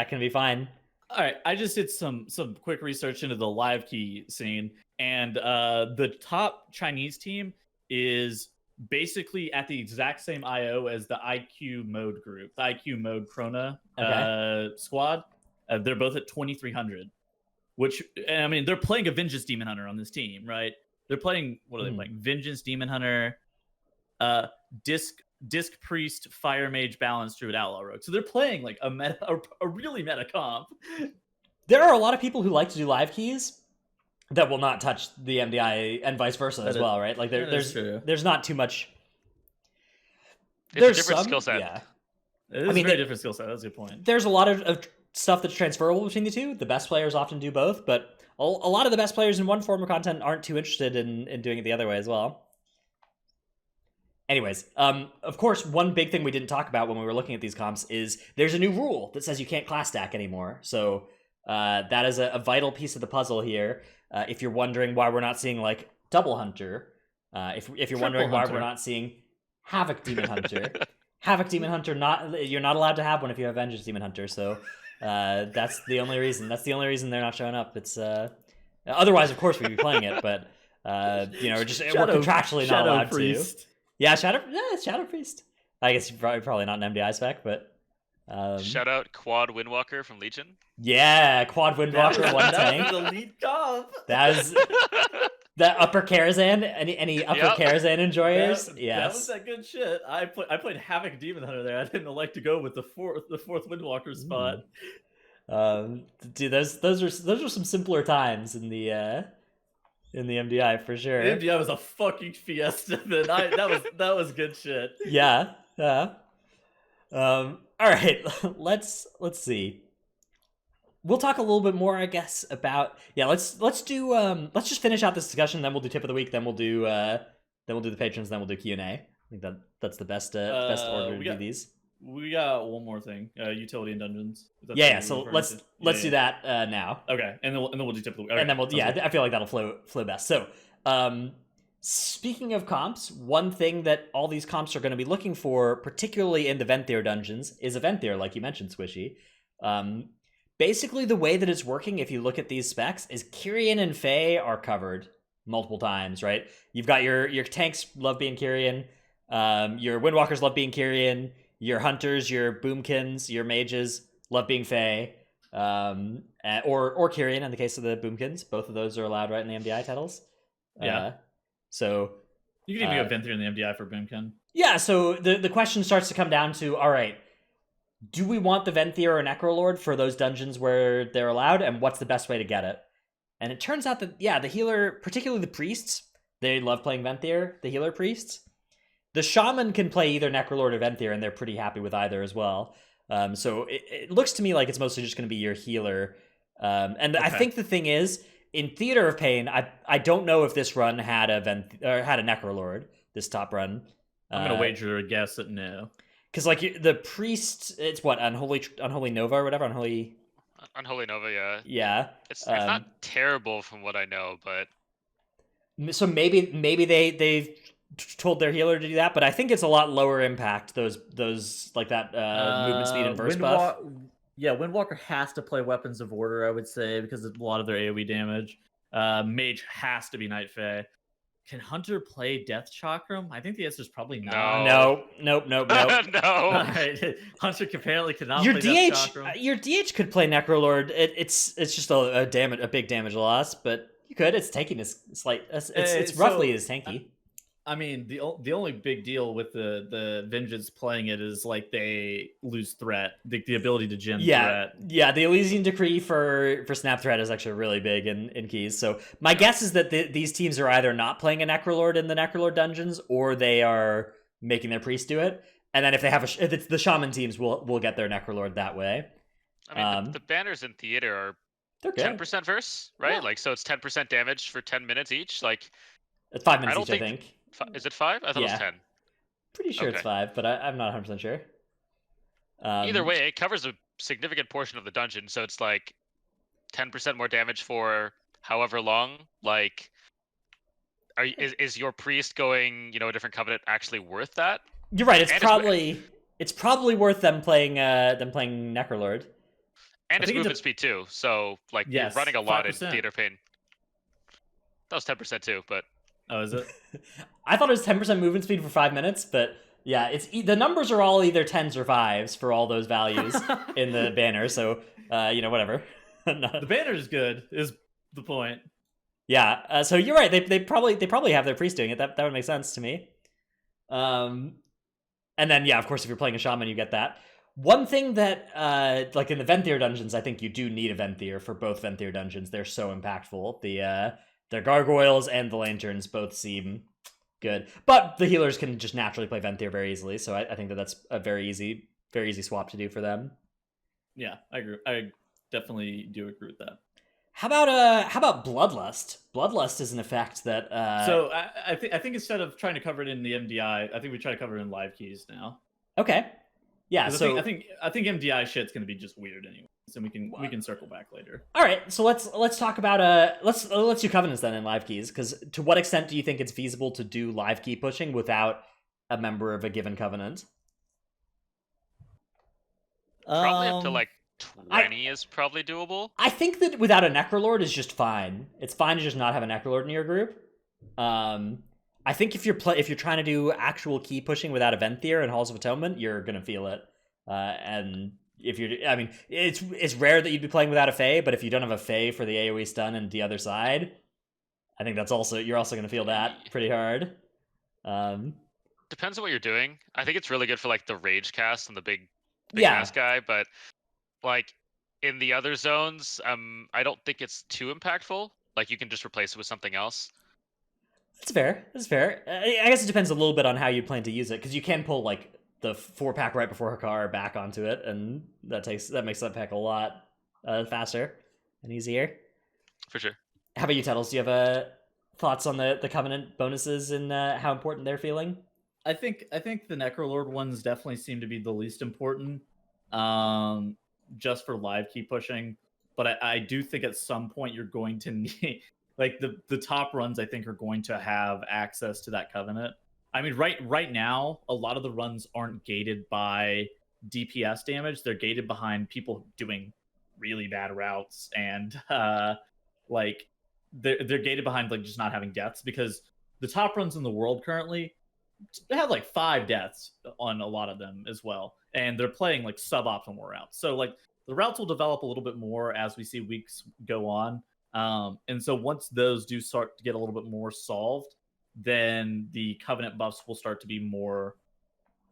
can be fine. All right, I just did some quick research into the live key scene, and the top Chinese team is basically at the exact same IO as the IQ mode group, the IQ mode Krona squad. They're both at 2,300, which, I mean, they're playing a Vengeance Demon Hunter on this team, right? They're playing, what are they playing? Vengeance Demon Hunter, Disc Priest, Fire Mage, Balance Druid, Outlaw Rogue. So they're playing like a really meta comp. There are a lot of people who like to do live keys that will not touch the MDI and vice versa as well, right? Like there's not too much. There's a different skill set. Yeah, it is a very different skill set. That's a good point. There's a lot of stuff that's transferable between the two. The best players often do both, but a lot of the best players in one form of content aren't too interested in doing it the other way as well. Anyways, of course, one big thing we didn't talk about when we were looking at these comps is there's a new rule that says you can't class stack anymore. So that is a vital piece of the puzzle here. If you're wondering why we're not seeing like Double Hunter, if you're wondering why we're not seeing Havoc Demon Hunter, Havoc Demon Hunter, you're not allowed to have one if you have Vengeance Demon Hunter. So that's the only reason. That's the only reason they're not showing up. It's otherwise, of course, we'd be playing it, but we're contractually not allowed to. Yeah, Shadow Priest. I guess probably not an MDI spec, but shout out Quad Windwalker from Legion. Yeah, Quad Windwalker one tank. That was the lead comp. That was the upper Karazhan. Any upper Karazhan enjoyers? Yes, that was that good shit. I played Havoc Demon Hunter there. I didn't elect to go with the fourth Windwalker spot. Dude, those are some simpler times in the MDI for sure. The MDI was a fucking fiesta, man. That was good shit. Yeah. All right, let's see. We'll talk a little bit more, I guess, about let's just finish out this discussion. Then we'll do tip of the week. Then we'll do the patrons. Then we'll do Q&A. I think that's the best order to do these. We got one more thing. Utility and dungeons. So let's do that now. Okay, and then we'll do tip of the week. Okay. And then I feel like that'll flow best. So, speaking of comps, one thing that all these comps are going to be looking for, particularly in the Venthyr dungeons, is a Venthyr, like you mentioned, Squishei. Basically, the way that it's working, if you look at these specs, is Kyrian and Fae are covered multiple times, right? You've got your tanks love being Kyrian, your Windwalkers love being Kyrian, your Hunters, your Boomkins, your Mages love being Fae, or Kyrian in the case of the Boomkins. Both of those are allowed right in the MDI titles. Yeah. So you can even go Venthyr in the MDI for Boomkin. Yeah, so the question starts to come down to, all right, do we want the Venthyr or Necrolord for those dungeons where they're allowed, and what's the best way to get it? And it turns out that, the healer, particularly the priests, they love playing Venthyr, the healer priests. The shaman can play either Necrolord or Venthyr, and they're pretty happy with either as well. So it looks to me like it's mostly just going to be your healer. And I think the thing is, in Theater of Pain, I don't know if this run had a Necrolord, this top run. I'm going to wager a guess at no. Because the priest, it's what, Unholy Nova or whatever? Unholy Nova, yeah. Yeah. It's not terrible from what I know, but... So maybe they told their healer to do that, but I think it's a lot lower impact, those like that movement speed and burst buff. Yeah, Windwalker has to play Weapons of Order, I would say, because of a lot of their AoE damage. Mage has to be Night Fae. Can Hunter play Death Chakram? I think the answer is probably not. No. Nope. No. All right. Hunter apparently cannot play Death Chakram. Your DH could play Necrolord. It's just a big damage loss, but you could. It's tanky is slight. It's roughly as tanky. I mean, the only big deal with the Vengeance playing it is like they lose threat, the ability to gen threat. Yeah, the Elysian Decree for Snap Threat is actually really big in keys. So my guess is that these teams are either not playing a Necrolord in the Necrolord dungeons, or they are making their priest do it. And then if it's the Shaman teams, will get their Necrolord that way. I mean, the banners in Theater are 10% verse, right? Yeah. Like, so it's 10% damage for 10 minutes each. Like, it's 5 minutes each, I think. Is it 5? I thought it was 10. Pretty sure it's 5, but I'm not 100% sure. Either way, it covers a significant portion of the dungeon, so it's like 10% more damage for however long. Like, is your priest going, a different covenant actually worth that? You're right. It's And probably worth them playing Necrolord. and I it's think movement speed too. So like you're Yes, running a lot in 5%. Theater of Pain. That was 10% too, but Oh, is it? I thought it was 10% movement speed for 5 minutes, but yeah, the numbers are all either 10s or 5s for all those values in the banner. So whatever. The banner is good. Is the point? Yeah. So you're right. They probably have their priest doing it. That would make sense to me. And then yeah, of course, if you're playing a shaman, you get that. One thing that like in the Venthyr dungeons, I think you do need a Venthyr for both Venthyr dungeons. They're so impactful. The gargoyles and the lanterns both seem good, but the healers can just naturally play Venthyr very easily. So I think that's a very easy swap to do for them. Yeah, I agree. I definitely do agree with that. How about Bloodlust? Bloodlust is an effect that. So I think instead of trying to cover it in the MDI, I think we try to cover it in live keys now. Okay. Yeah. So I think MDI shit's gonna be just weird anyway, so we can circle back later. All right. So let's talk about let's do covenants then in live keys, because to what extent do you think it's feasible to do live key pushing without a member of a given covenant? probably up to like 20 is probably doable. I think that without a Necrolord is just fine. It's fine to just not have a Necrolord in your group. I think if you're trying to do actual key pushing without a Venthyr and Halls of Atonement, you're gonna feel it. And if it's rare that you'd be playing without a Fae, but if you don't have a Fae for the AoE stun and the other side, I think you're also gonna feel that pretty hard. Depends on what you're doing. I think it's really good for like the rage cast and the big Yeah. cast guy, but like in the other zones, I don't think it's too impactful. Like you can just replace it with something else. That's fair. I guess it depends a little bit on how you plan to use it, because you can pull like the 4-pack right before Hakar back onto it, and that makes that pack a lot faster and easier. For sure. How about you, Tuttles? Do you have thoughts on the Covenant bonuses and how important they're feeling? I think the Necrolord ones definitely seem to be the least important, just for live key pushing. But I do think at some point you're going to need, like the top runs, I think are going to have access to that Covenant. I mean, right now, a lot of the runs aren't gated by DPS damage. They're gated behind people doing really bad routes, and like they're gated behind like just not having deaths, because the top runs in the world currently have like 5 deaths on a lot of them as well, and they're playing like suboptimal routes. So like the routes will develop a little bit more as we see weeks go on, and so once those do start to get a little bit more solved, then the Covenant buffs will start to be more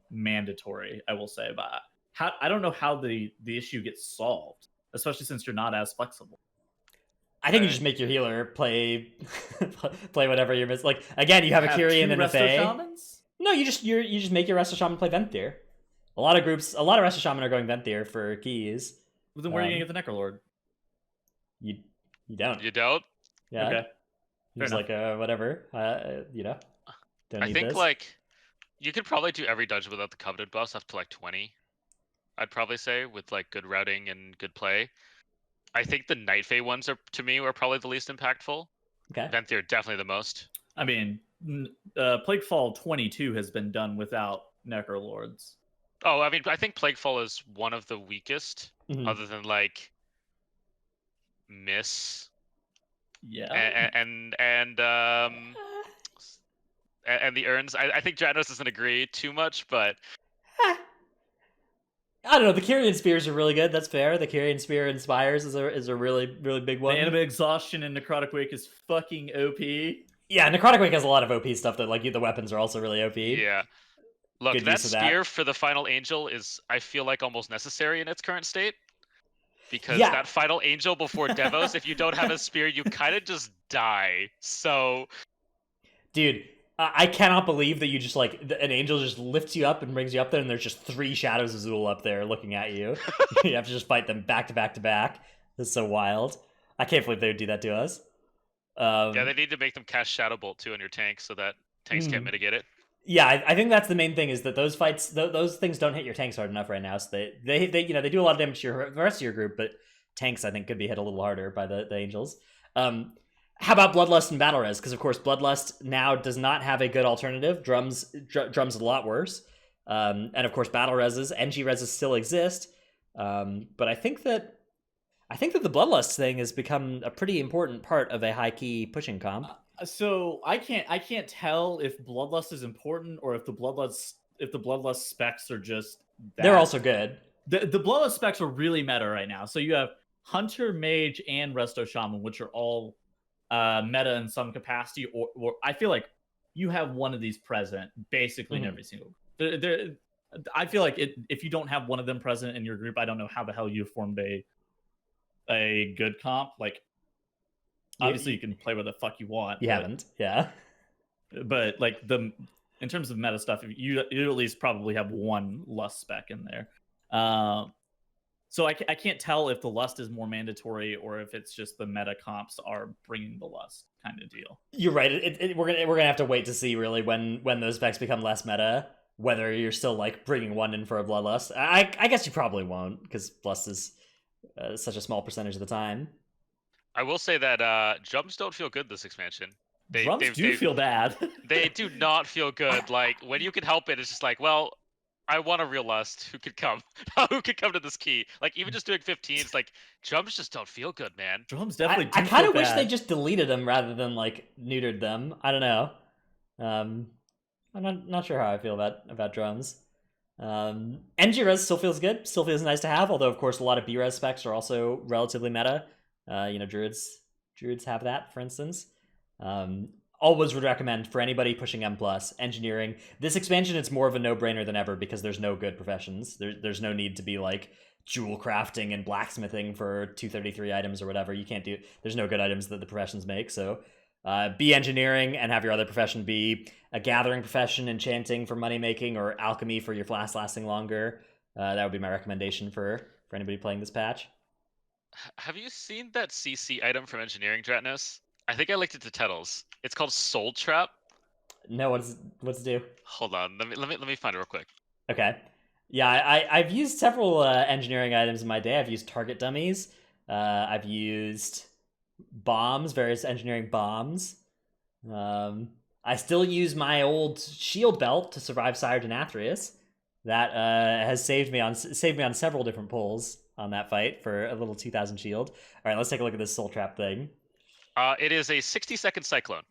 mandatory, I will say. But I don't know how the issue gets solved, especially since you're not as flexible. I think you just make your healer play whatever you're missing. Like again, you have a Kyrian and a Fae. Shamans? No, you just make your Resto Shaman play Venthyr. A lot of Resto Shaman are going Venthyr for keys. Well, then where are you gonna get the Necrolord? You don't. You don't? Yeah. Okay. He's like whatever. Don't I need think this. like you could probably do every dungeon without the Covenant buffs up to like 20. I'd probably say, with like good routing and good play. I think the Night Fae ones are probably the least impactful. Okay. Venthyr definitely the most. I mean, Plaguefall 22 has been done without Necrolords. Oh, I mean, I think Plaguefall is one of the weakest, other than like Miss. Yeah. And the Urns. I think Janos doesn't agree too much, but I don't know. The Kyrian Spears are really good. That's fair. The Kyrian Spear Inspires is a really, really big one. The Anima Exhaustion in Necrotic Wake is fucking OP. Yeah, Necrotic Wake has a lot of OP stuff that like the weapons are also really OP. Yeah. Look, Good that use of that. spear for the final angel is, I feel like, almost necessary in its current state. Because Yeah. that final angel before Devos, if you don't have a spear, you kind of just die. So, Dude, I cannot believe that you just like an angel just lifts you up and brings you up there, and there's just 3 Shadows of Zul up there looking at you. You have to just fight them back to back to back. That's so wild. I can't believe they would do that to us. yeah, they need to make them cast Shadow Bolt too on your tank so that tanks can't mitigate it. Yeah, I think that's the main thing, is that those fights, those things don't hit your tanks hard enough right now. So they do a lot of damage to the rest of your group, but tanks I think could be hit a little harder by the angels. How about Bloodlust and Battle Res? Because of course Bloodlust now does not have a good alternative. Drums a lot worse. And of course Battle Reses, NG Reses still exist. But I think that the Bloodlust thing has become a pretty important part of a high key pushing comp. So I can't tell if Bloodlust is important or if the Bloodlust specs are just that. They're also good. The Bloodlust specs are really meta right now. So you have Hunter, Mage, and Resto Shaman, which are all meta in some capacity, or I feel like you have one of these present basically in every single. I feel like if you don't have one of them present in your group, I don't know how the hell you formed a good comp. Like, obviously you can play where the fuck you want. You haven't, yeah. But like in terms of meta stuff, you at least probably have one Lust spec in there. So I can't tell if the Lust is more mandatory or if it's just the meta comps are bringing the Lust kind of deal. You're right. We're gonna have to wait to see really when those specs become less meta, whether you're still like bringing one in for a Bloodlust. I guess you probably won't because Lust is such a small percentage of the time. I will say that drums don't feel good this expansion. Drums do feel bad. They do not feel good. Like when you can help it, it's just like, well, I want a real Lust. Who could come? Who could come to this key? Like even just doing 15s, like drums just don't feel good, man. Drums definitely. I kind of wish they just deleted them rather than like neutered them. I don't know. I'm not sure how I feel about drums. NG res still feels good. Still feels nice to have. Although of course a lot of B res specs are also relatively meta. Druids have that, for instance. Always would recommend for anybody pushing M+, engineering. This expansion, it's more of a no-brainer than ever because there's no good professions. There's no need to be like jewel crafting and blacksmithing for 233 items or whatever. You can't do. There's no good items that the professions make. So be engineering and have your other profession be a gathering profession, enchanting for money making, or alchemy for your flask lasting longer. That would be my recommendation for anybody playing this patch. Have you seen that CC item from engineering, Dratnos? I think I linked it to Tettles. It's called Soul Trap. No, what's it do? Hold on, let me find it real quick. Okay, yeah, I've used several engineering items in my day. I've used target dummies. I've used bombs, various engineering bombs. I still use my old shield belt to survive Sire to Nathrius. That has saved me on several different pulls on that fight for a little 2,000 shield. All right, let's take a look at this Soul Trap thing. It is a 60-second cyclone.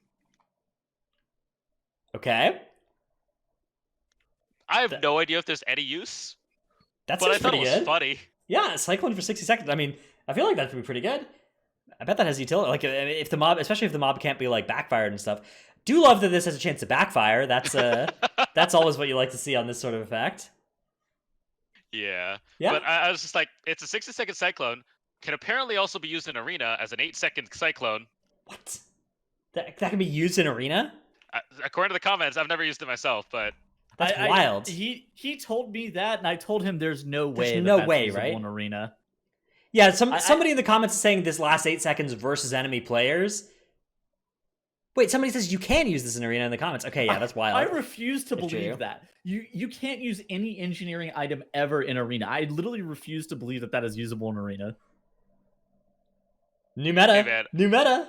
Okay. I have no idea if there's any use. But I thought it was good. funny. Yeah, cyclone for 60 seconds. I mean, I feel like that would be pretty good. I bet that has utility. Like if the mob, especially if the mob can't be like backfired and stuff. Do love that this has a chance to backfire. That's that's always what you like to see on this sort of effect. Yeah. Yeah. But I was just like, it's a 60-second cyclone. Can apparently also be used in arena as an 8-second cyclone. What? That can be used in arena? According to the comments, I've never used it myself, but that's wild. He told me that, and I told him there's no way. There's no way, right? In arena. Yeah, somebody in the comments is saying this lasts 8 seconds versus enemy players. Wait, somebody says you can use this in arena in the comments. Okay, yeah, that's wild. I refuse to believe that. You can't use any engineering item ever in arena. I literally refuse to believe that is usable in arena. New meta. Hey, new meta.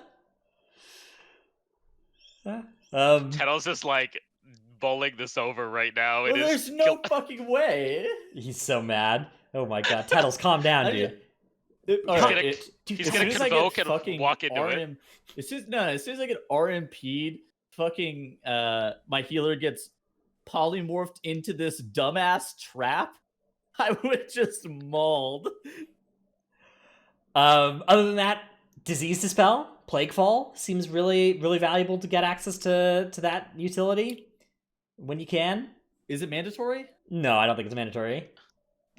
Tettle's just like bowling this over right now. Well, there's no fucking way. He's so mad. Oh my god, Tettles, calm down, dude. He's gonna convoke and walk into it. As soon as I get RMP'd, fucking my healer gets polymorphed into this dumbass trap. I would just mauled. Other than that, Disease Dispel, Plague Fall seems really, really valuable to get access to that utility when you can. Is it mandatory? No, I don't think it's mandatory.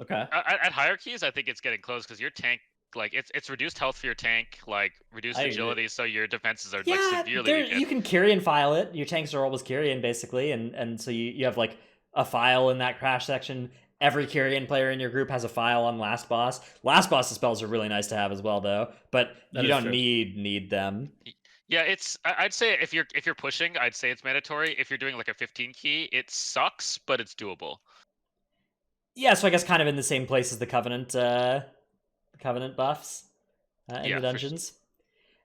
Okay. At hierarchies, I think it's getting close because your tank, like, it's reduced health for your tank, like reduced agility, so your defenses are like severely weakened. You can Kyrian file it. Your tanks are always Kyrian basically, and so you have like a file in that crash section. Every Kyrian player in your group has a file on Last Boss. Last Boss spells are really nice to have as well, though. But you don't need them. Yeah, I'd say if you're pushing, I'd say it's mandatory. If you're doing like a 15 key, it sucks, but it's doable. Yeah, so I guess kind of in the same place as the Covenant buffs in the dungeons.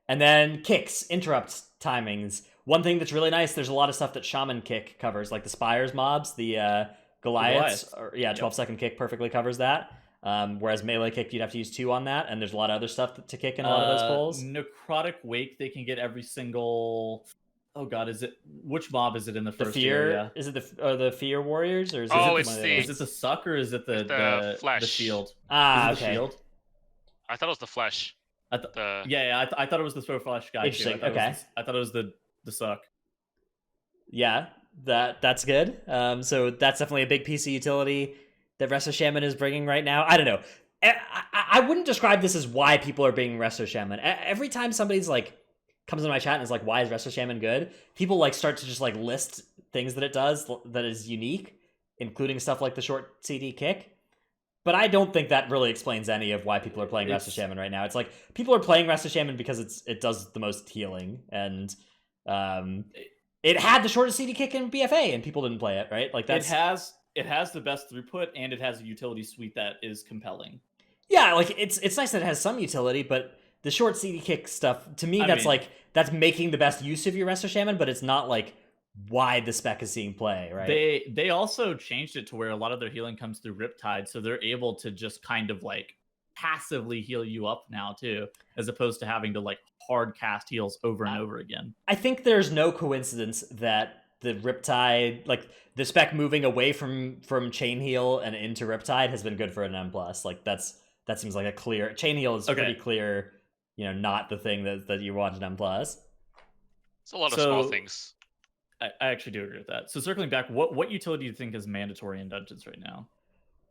And then kicks, interrupt timings. One thing that's really nice, there's a lot of stuff that Shaman Kick covers, like the Spires mobs, the Goliaths. Goliath. Yeah, 12-second kick perfectly covers that. Whereas melee kick, you'd have to use 2 on that, and there's a lot of other stuff to kick in a lot of those pulls. Necrotic Wake, they can get every single... Oh god, which mob is it in the first the fear area? Is it the Fear Warriors, or is Is it the Suck, or is it the Flesh? The Shield? Ah, is it okay. the Shield? I thought it was the Flesh. I thought it was the Throw Flesh guy too. Interesting. Okay. I thought it was the Suck. Yeah, that's good. So that's definitely a big piece of utility that Resto Shaman is bringing right now. I don't know. I wouldn't describe this as why people are bringing Resto Shaman. Every time somebody's like comes in my chat and is like, "Why is Resto Shaman good?" People like start to just like list things that it does that is unique, including stuff like the short CD kick. But I don't think that really explains any of why people are playing Resto Shaman right now. It's like people are playing Resto Shaman because it does the most healing, and it had the shortest CD kick in BFA, and people didn't play it, right? Like that's it has the best throughput, and it has a utility suite that is compelling. Yeah, like it's nice that it has some utility, but the short CD kick stuff to me, that's making the best use of your Resto Shaman, but it's not like why the spec is seeing play, right? They also changed it to where a lot of their healing comes through Riptide, so they're able to just kind of like passively heal you up now too, as opposed to having to like hard cast heals over and over again. I think there's no coincidence that the Riptide, like the spec moving away from Chain Heal and into Riptide, has been good for an M+. Like that seems like a clear Chain Heal is pretty clear, not the thing that you want in M+. It's a lot of small things. I actually do agree with that. So circling back, what utility do you think is mandatory in dungeons right now?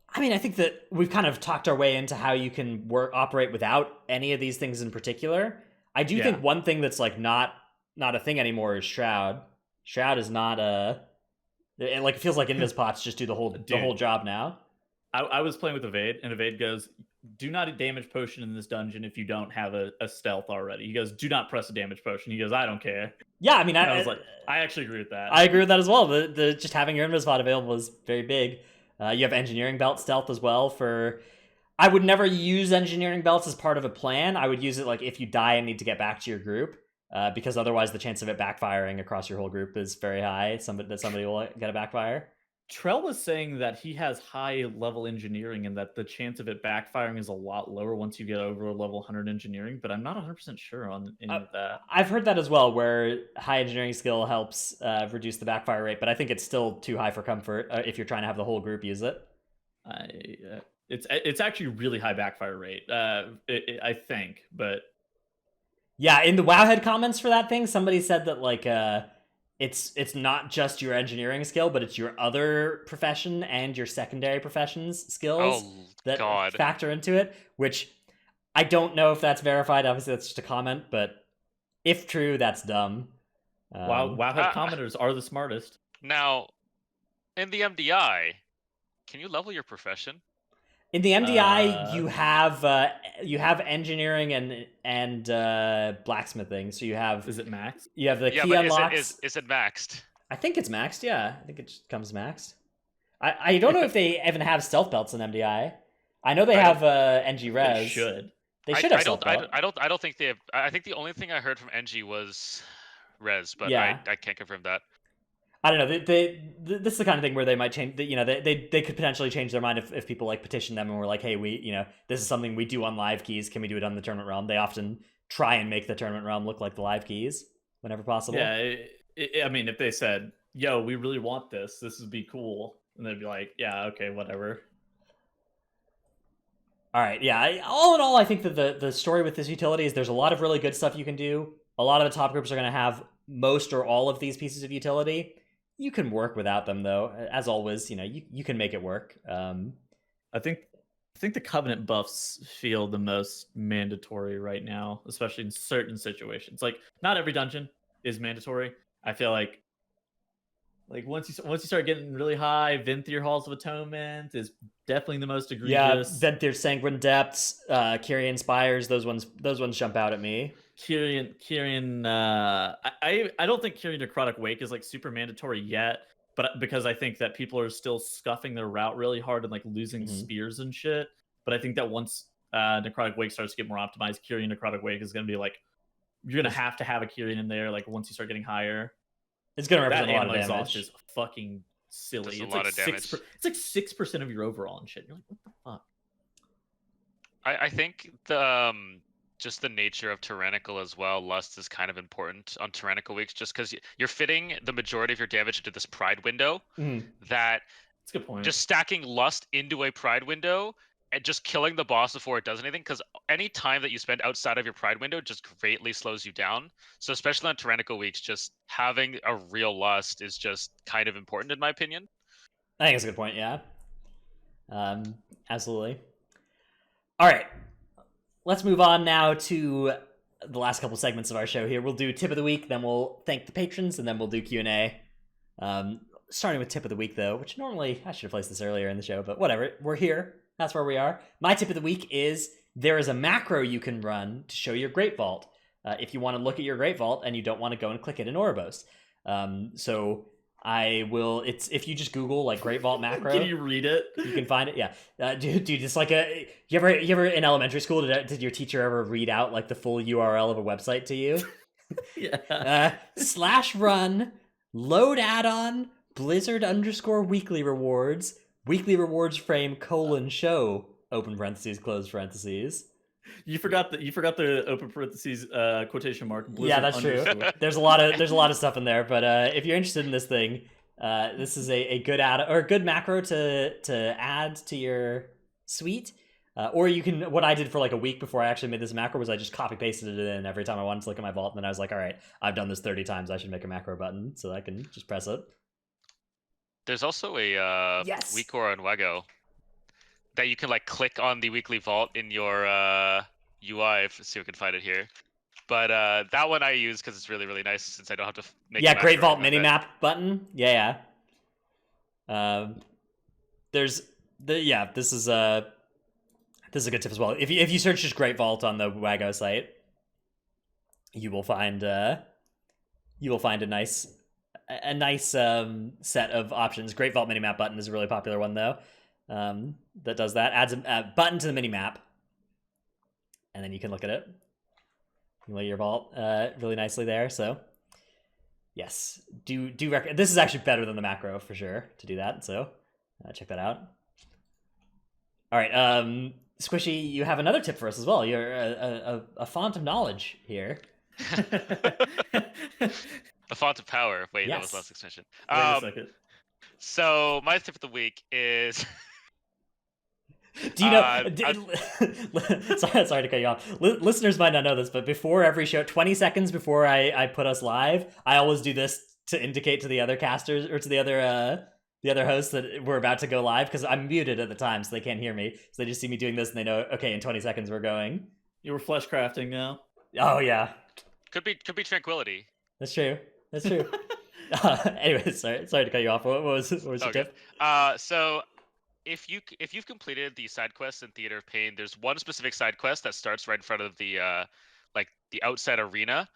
I mean, I think that we've kind of talked our way into how you can operate without any of these things in particular. I do think one thing that's like not a thing anymore is Shroud. Shroud is not it feels like Invis pots just do the whole job now. I was playing with Evade, and Evade goes, "Do not damage potion in this dungeon if you don't have a stealth already." He goes, "Do not press a damage potion." He goes, "I don't care." Yeah, I mean, I was like, I actually agree with that. I agree with that as well. The just having your Invis pot available is very big. You have Engineering Belt stealth as well. I would never use Engineering Belts as part of a plan. I would use it like if you die and need to get back to your group, because otherwise the chance of it backfiring across your whole group is very high. Somebody will get a backfire. Trell was saying that he has high level engineering and that the chance of it backfiring is a lot lower once you get over level 100 engineering, but I'm not 100% sure on any of that. I've heard that as well, where high engineering skill helps reduce the backfire rate, but I think it's still too high for comfort if you're trying to have the whole group use it. It's actually really high backfire rate, I think, but... Yeah, in the Wowhead comments for that thing, somebody said that like it's not just your engineering skill, but it's your other profession and your secondary profession's skills that factor into it, which I don't know if that's verified. Obviously, that's just a comment, but if true, that's dumb. Wowhead commenters are the smartest. Now, in the MDI, can you level your profession? In the MDI, you have engineering and blacksmithing. So you have. Is it maxed? You have the key unlocks. Is it maxed? I think it's maxed. Yeah, I think it just comes maxed. I don't know if they even have stealth belts in MDI. I know they have NG Res. They should. They should have stealth belt. I don't think they have. I think the only thing I heard from NG was Res, but yeah. I can't confirm that. I don't know. This is the kind of thing where they might change. They could potentially change their mind if people like petition them and were like, "Hey, this is something we do on live keys. Can we do it on the tournament realm?" They often try and make the tournament realm look like the live keys whenever possible. Yeah, I mean, if they said, "Yo, we really want this. This would be cool," and they'd be like, "Yeah, okay, whatever." All right, yeah. All in all, I think that the story with this utility is there's a lot of really good stuff you can do. A lot of the top groups are going to have most or all of these pieces of utility. You can work without them, though. As always, you can make it work. I think the Covenant buffs feel the most mandatory right now, especially in certain situations. Like, not every dungeon is mandatory. I feel like once you start getting really high, Venthyr Halls of Atonement is definitely the most egregious. Yeah, Venthyr Sanguine Depths, Kyrian Spires, those ones jump out at me. Kyrian, I don't think Kyrian Necrotic Wake is like super mandatory yet, but because I think that people are still scuffing their route really hard and like losing spears and shit. But I think that once Necrotic Wake starts to get more optimized, Kyrian Necrotic Wake is going to be like you're gonna have to have a Kyrian in there. Like once you start getting higher, It's gonna that represent a lot of animal damage. exhaust is fucking silly. Does a It's lot like of damage. It's like 6% of your overall and shit. You're like, what the fuck? I think just the nature of tyrannical as well. Lust is kind of important on tyrannical weeks, just because you're fitting the majority of your damage into this pride window. Mhm. That That's a good point. just stacking lust into a pride window and just killing the boss before it does anything, because any time that you spend outside of your pride window just greatly slows you down. So especially on tyrannical weeks, just having a real lust is just kind of important in my opinion. I think it's a good point. Yeah. Absolutely. All right. Let's move on now to the last couple segments of our show here. We'll do tip of the week, then we'll thank the patrons, and then we'll do Q&A. Starting with tip of the week, though, which normally I should have placed this earlier in the show, but whatever. We're here. That's where we are. My tip of the week is there is a macro you can run to show your Great Vault if you want to look at your Great Vault and you don't want to go and click it in Ouroboros. So I will. It's if you just Google like Great Vault macro. Can you read it? You can find it. Yeah, dude. It's like you ever in elementary school did your teacher ever read out like the full URL of a website to you? Yeah. /run load add-on Blizzard_weekly rewards frame : show open parentheses close parentheses. You forgot the open parentheses quotation mark. Blizzard Yeah, that's true. There's a lot of stuff in there, but if you're interested in this thing, this is a good good macro to add to your suite. Or you can, what I did for like a week before I actually made this macro was I just copy pasted it in every time I wanted to look at my vault, and then I was like, all right, I've done this 30 times, I should make a macro button so I can just press it. There's also a Yes. Weekor on Wago that you can like click on the weekly vault in your UI. Let's see if we can find it here. But that one I use because it's really, really nice since I don't have to make a Great macro Vault with it. minimap button. Yeah. This is a good tip as well. If you search just Great Vault on the Wago site, you will find a nice set of options. Great Vault minimap button is a really popular one though. That does that. Adds a button to the minimap, and then you can look at it. You can lay your vault really nicely there. So yes, do this is actually better than the macro for sure to do that. So check that out. All right, Squishy, you have another tip for us as well. You're a font of knowledge here. A font of power. Wait, Yes. that was last extension. Wait a second. So my tip of the week is Do you know? Sorry to cut you off. Listeners might not know this, but before every show, 20 seconds before I put us live, I always do this to indicate to the other casters or to the other hosts that we're about to go live, because I'm muted at the time, so they can't hear me. So they just see me doing this, and they know, okay, in 20 seconds we're going. You were flesh crafting now. Oh yeah, could be tranquility. that's true. That's true. Anyways, sorry to cut you off. What was your tip? So if you've completed the side quests in Theater of Pain, there's one specific side quest that starts right in front of the the outside arena.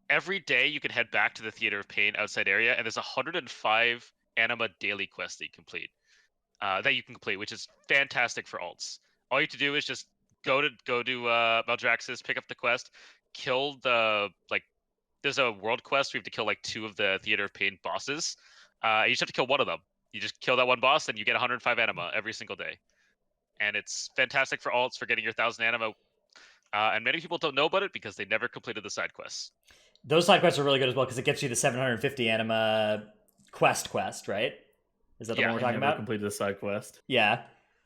Every day you can head back to the Theater of Pain outside area, and there's 105 anima daily quests that you complete, which is fantastic for alts. All you have to do is just go to Maldraxxus, pick up the quest, kill the there's a world quest where you have to kill 2 of the Theater of Pain bosses. You just have to kill one of them. You just kill that one boss, and you get 105 anima every single day. And it's fantastic for alts for getting your 1,000 anima. And many people don't know about it because they never completed the side quests. Those side quests are really good as well because it gets you the 750 anima quest, right? Is that the one we're talking about? Completed the side quest. Yeah.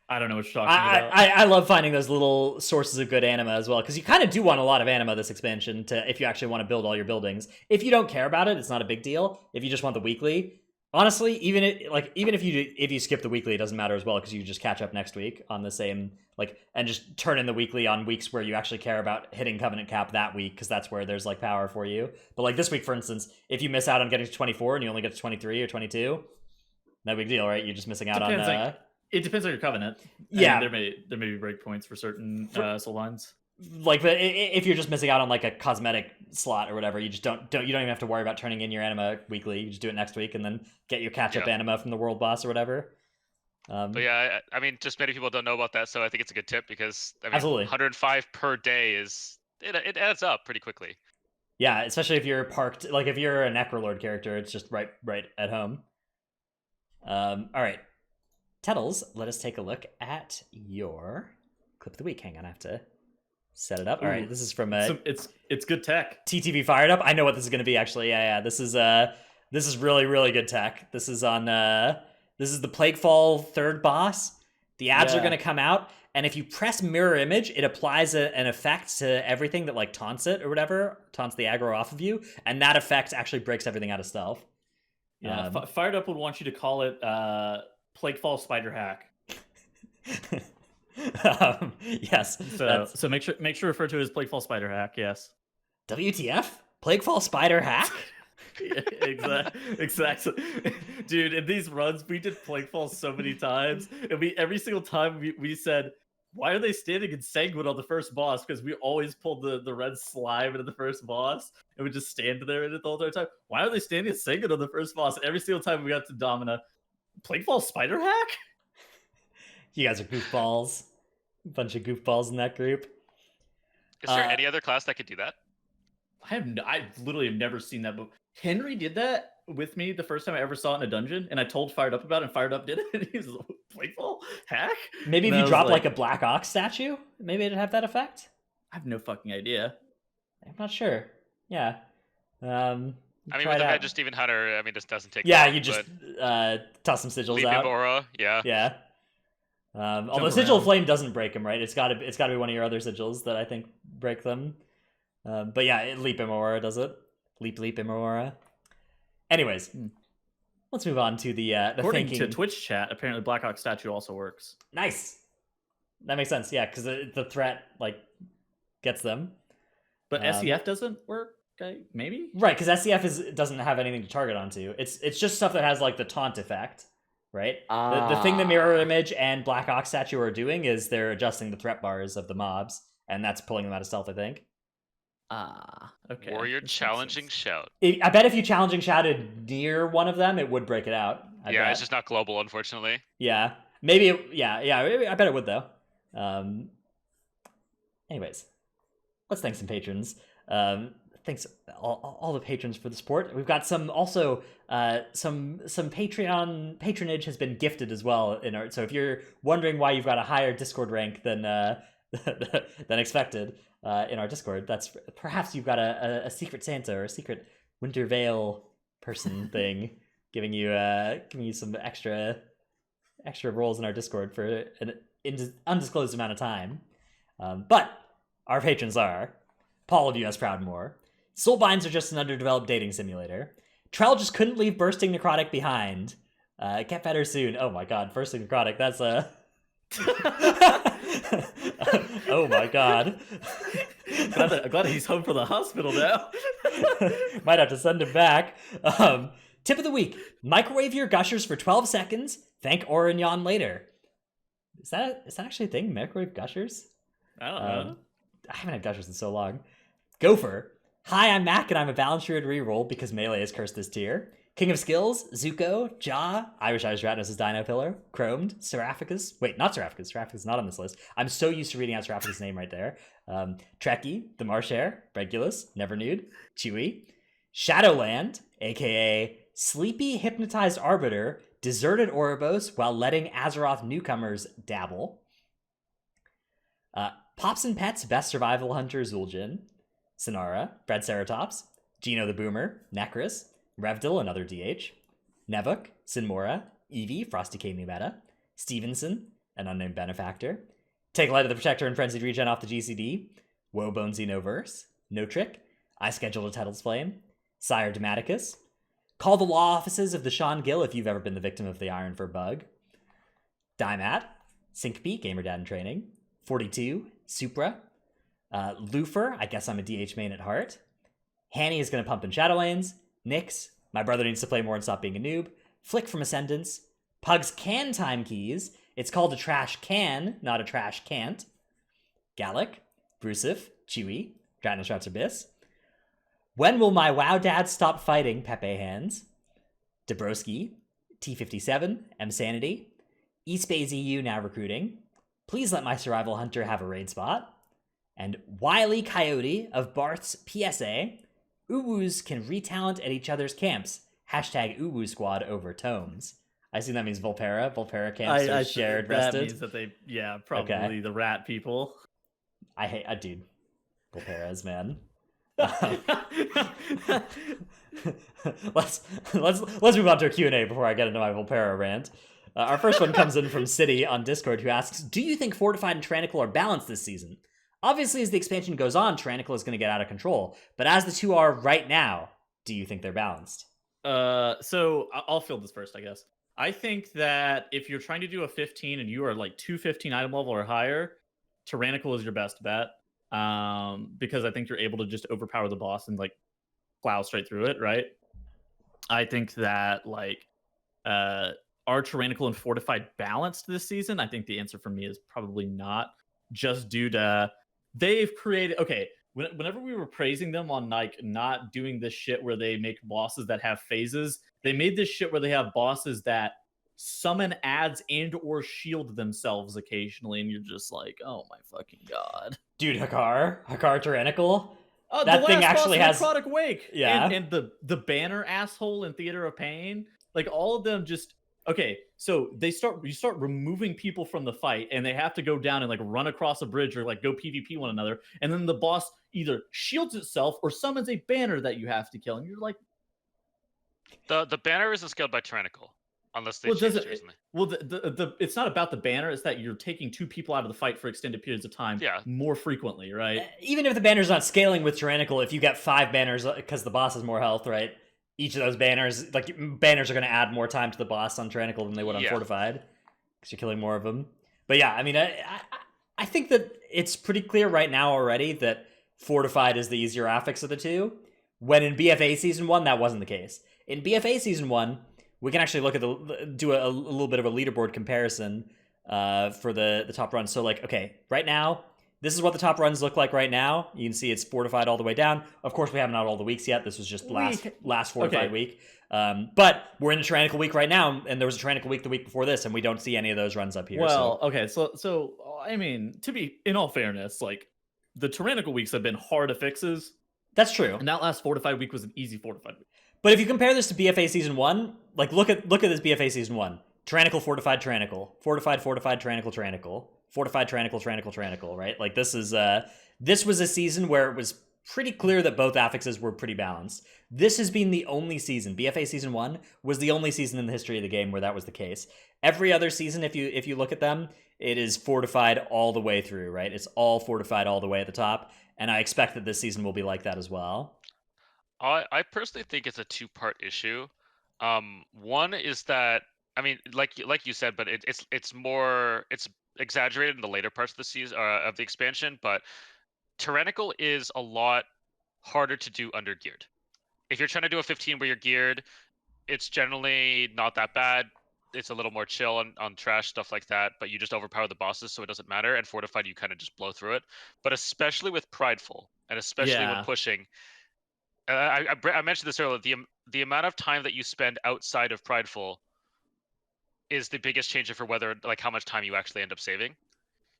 I don't know what you're talking about. I love finding those little sources of good anima as well, because you kind of do want a lot of anima this expansion if you actually want to build all your buildings. If you don't care about it, it's not a big deal. If you just want the weekly, honestly, even if you skip the weekly, it doesn't matter as well, because you just catch up next week on the same and just turn in the weekly on weeks where you actually care about hitting Covenant Cap that week, because that's where there's power for you. But this week, for instance, if you miss out on getting to 24 and you only get to 23 or 22, no big deal, right? You're just missing out on. It depends on your covenant. Yeah, there may be breakpoints for certain soul lines. If you're just missing out on a cosmetic slot or whatever, you just don't even have to worry about turning in your anima weekly. You just do it next week and then get your catch up anima from the world boss or whatever. But yeah, I mean, just many people don't know about that, so I think it's a good tip because absolutely 105 per day it adds up pretty quickly. Yeah, especially if you're parked, like if you're a Necrolord character, it's just right at home. All right, Tettles, let us take a look at your clip of the week. Hang on, I have to set it up. All right, Ooh, this is from it's good tech. TTV Fired Up. I know what this is going to be actually. Yeah. This is really good tech. This is on this is the Plaguefall third boss. The ads are going to come out, and if you press mirror image, it applies an effect to everything that like taunts it or whatever, taunts the aggro off of you, and that effect actually breaks everything out of stealth. Yeah, Fired Up would want you to call it Plaguefall Spider Hack. Yes. So make sure to refer to it as Plaguefall Spider Hack. Yes. WTF? Plaguefall Spider Hack? Yeah, exactly. Dude, in these runs, we did Plaguefall so many times, and every single time we said, why are they standing in Sanguine on the first boss? Because we always pulled the red slime into the first boss, and we just stand there in it the whole entire time. Why are they standing in Sanguine on the first boss? And every single time we got to Domina, Plaguefall Spider Hack? You guys are goofballs. Bunch of goofballs in that group. Is there any other class that could do that? I literally have never seen that. But Henry did that with me the first time I ever saw it in a dungeon, and I told Fired Up about it, and Fired Up did it, and he was like, Plaguefall Hack? Maybe and if you drop like a Black Ox statue, maybe it'd have that effect? I have no fucking idea. I'm not sure. Yeah. I mean, with the Majesty Demon Hunter, I mean, this doesn't take long, you just toss some sigils Leap out. Aura, yeah. Yeah. Although Sigil of Flame doesn't break them, right? It's got to be one of your other sigils that I think break them. But yeah, Leap Immora does it. Leap Immora. Anyways, let's move on to the According thinking. to Twitch chat, apparently Black Ox statue also works. Nice. That makes sense. Yeah, because the threat like gets them. But SEF doesn't work. Okay, maybe. Right, because SEF doesn't have anything to target onto. It's just stuff that has like the taunt effect. Right? The thing the Mirror Image and Black Ox Statue are doing is they're adjusting the threat bars of the mobs, and that's pulling them out of stealth, I think. Okay. Warrior challenging shout. I bet if you challenging shouted near one of them, it would break it out. I bet. It's just not global, unfortunately. Yeah. Maybe, I bet it would, though. Anyways, let's thank some patrons. Thanks all the patrons for the support. We've got some Patreon patronage has been gifted as well in our. So if you're wondering why you've got a higher Discord rank than expected in our Discord, that's perhaps you've got a secret Santa or a secret Winter Veil person thing giving you some extra roles in our Discord for an undisclosed amount of time. But our patrons are Paul W.S. Proudmore. Soulbinds are just an underdeveloped dating simulator. Trell just couldn't leave Bursting Necrotic behind. Get better soon. Oh my god, Bursting Necrotic, that's a... oh my god. glad he's home from the hospital now. Might have to send him back. Tip of the week. Microwave your gushers for 12 seconds. Thank Orignon later. Is that actually a thing? Microwave gushers? I don't know. I haven't had gushers in so long. Gopher. Hi, I'm Mac, and I'm a Balance Druid reroll because Melee has cursed this tier. King of Skills, Zuko, Ja, Irish Ratnos' Dino Pillar, Chromed, Seraphicus. Wait, not Seraphicus. Seraphicus is not on this list. I'm so used to reading out Seraphicus' name right there. Trekkie, The Marshare, Regulus, Never Nude, Chewy, Shadowland, aka Sleepy Hypnotized Arbiter, deserted Ouroboros while letting Azeroth newcomers dabble. Pops and Pets, Best Survival Hunter, Zul'jin, Sonara, Fred Ceratops, Gino the Boomer, Necris, Revdil, another DH, Nevuk, Sinmora, Eevee, Frosty K. New Meta, Stevenson, an unnamed benefactor, Take Light of the Protector and Frenzied Regen off the GCD, Woebone Xenoverse, No Trick, I Scheduled a Title's Flame, Sire Dematicus, Call the Law Offices of the Sean Gill if you've ever been the victim of the Iron Fur Bug, Dimat, Syncpy, Gamer Dad in Training, 42, Supra, Lufer, I guess I'm a DH main at heart, Hanny is going to pump in Shadowlands, Nyx, My Brother Needs to Play More and Stop Being a Noob, Flick from Ascendance, Pug's Can Time Keys, it's called a trash can, not a trash can't, Gallic, Brusif, Chewy, Dratinus Rats Abyss, When Will My WoW Dad Stop Fighting, Pepe Hands, Dabrowski, T57, M Sanity, Eastbays EU now recruiting, Please Let My Survival Hunter Have a Raid Spot, and Wily Coyote of Barth's PSA, Uwus can retalent at each other's camps. Hashtag Uwu squad over tomes. I assume that means Volpera. Volpera camps are shared that rested. means that they, probably the rat people. I hate, dude, Volperas, man. let's move on to a Q&A before I get into my Volpera rant. Our first one comes in from City on Discord, who asks, do you think Fortified and Tyrannical are balanced this season? Obviously, as the expansion goes on, Tyrannical is going to get out of control, but as the two are right now, do you think they're balanced? So I'll field this first, I guess. I think that if you're trying to do a 15 and you are like 215 item level or higher, Tyrannical is your best bet. Because I think you're able to just overpower the boss and like plow straight through it, right? I think that like are Tyrannical and Fortified balanced this season? I think the answer for me is probably not, just due to they've created whenever we were praising them on like not doing this shit where they make bosses that have phases, they made this shit where they have bosses that summon ads and or shield themselves occasionally, and you're just like, oh my fucking god. Dude, Hakar Tyrannical? That thing actually has Necrotic Wake. Yeah. And the banner asshole in Theater of Pain. Like all of them just so you start removing people from the fight, and they have to go down and like run across a bridge or like go PvP one another, and then the boss either shields itself or summons a banner that you have to kill, and you're like, the banner isn't scaled by Tyrannical unless they change it recently. Well, it's not about the banner, it's that you're taking two people out of the fight for extended periods of time more frequently, right? Even if the banner's not scaling with Tyrannical, if you get 5 banners because the boss has more health, right? Each of those banners are going to add more time to the boss on Tyrannical than they would on Fortified, because you're killing more of them. But yeah, I mean, I think that it's pretty clear right now already that Fortified is the easier affix of the two, when in BFA Season 1, that wasn't the case. In BFA Season 1, we can actually look at do a little bit of a leaderboard comparison for the top runs. So like, okay, right now, this is what the top runs look like right now. You can see it's Fortified all the way down. Of course, we haven't had all the weeks yet. This was just last Fortified week. But we're in a Tyrannical week right now, and there was a Tyrannical week the week before this, and we don't see any of those runs up here. Well, so I mean, to be in all fairness, like the Tyrannical weeks have been hard affixes. That's true. And that last Fortified week was an easy Fortified week. But if you compare this to BFA Season 1, like look at this BFA Season 1. Tyrannical, Fortified, Tyrannical. Fortified, Tyrannical, Tyrannical. Fortified, Tyrannical, right? Like this was a season where it was pretty clear that both affixes were pretty balanced. This has been the only season. BFA Season 1 was the only season in the history of the game where that was the case. Every other season, if you look at them, it is Fortified all the way through, right? It's all Fortified all the way at the top, and I expect that this season will be like that as well. I personally think it's a two-part issue. One is that, I mean, like you said, but it's exaggerated in the later parts of the season of the expansion. But Tyrannical is a lot harder to do under geared. If you're trying to do a 15 where you're geared, it's generally not that bad. It's a little more chill on trash stuff like that, but you just overpower the bosses, so it doesn't matter. And Fortified, you kind of just blow through it. But especially with Prideful, and especially when pushing. I mentioned this earlier. The amount of time that you spend outside of Prideful is the biggest changer for whether, like, how much time you actually end up saving.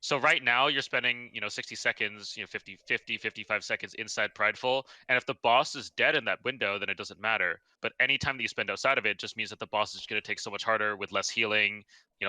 So right now you're spending, 60 seconds, 50, 55 seconds inside Prideful. And if the boss is dead in that window, then it doesn't matter. But any time that you spend outside of it just means that the boss is going to take so much harder with less healing,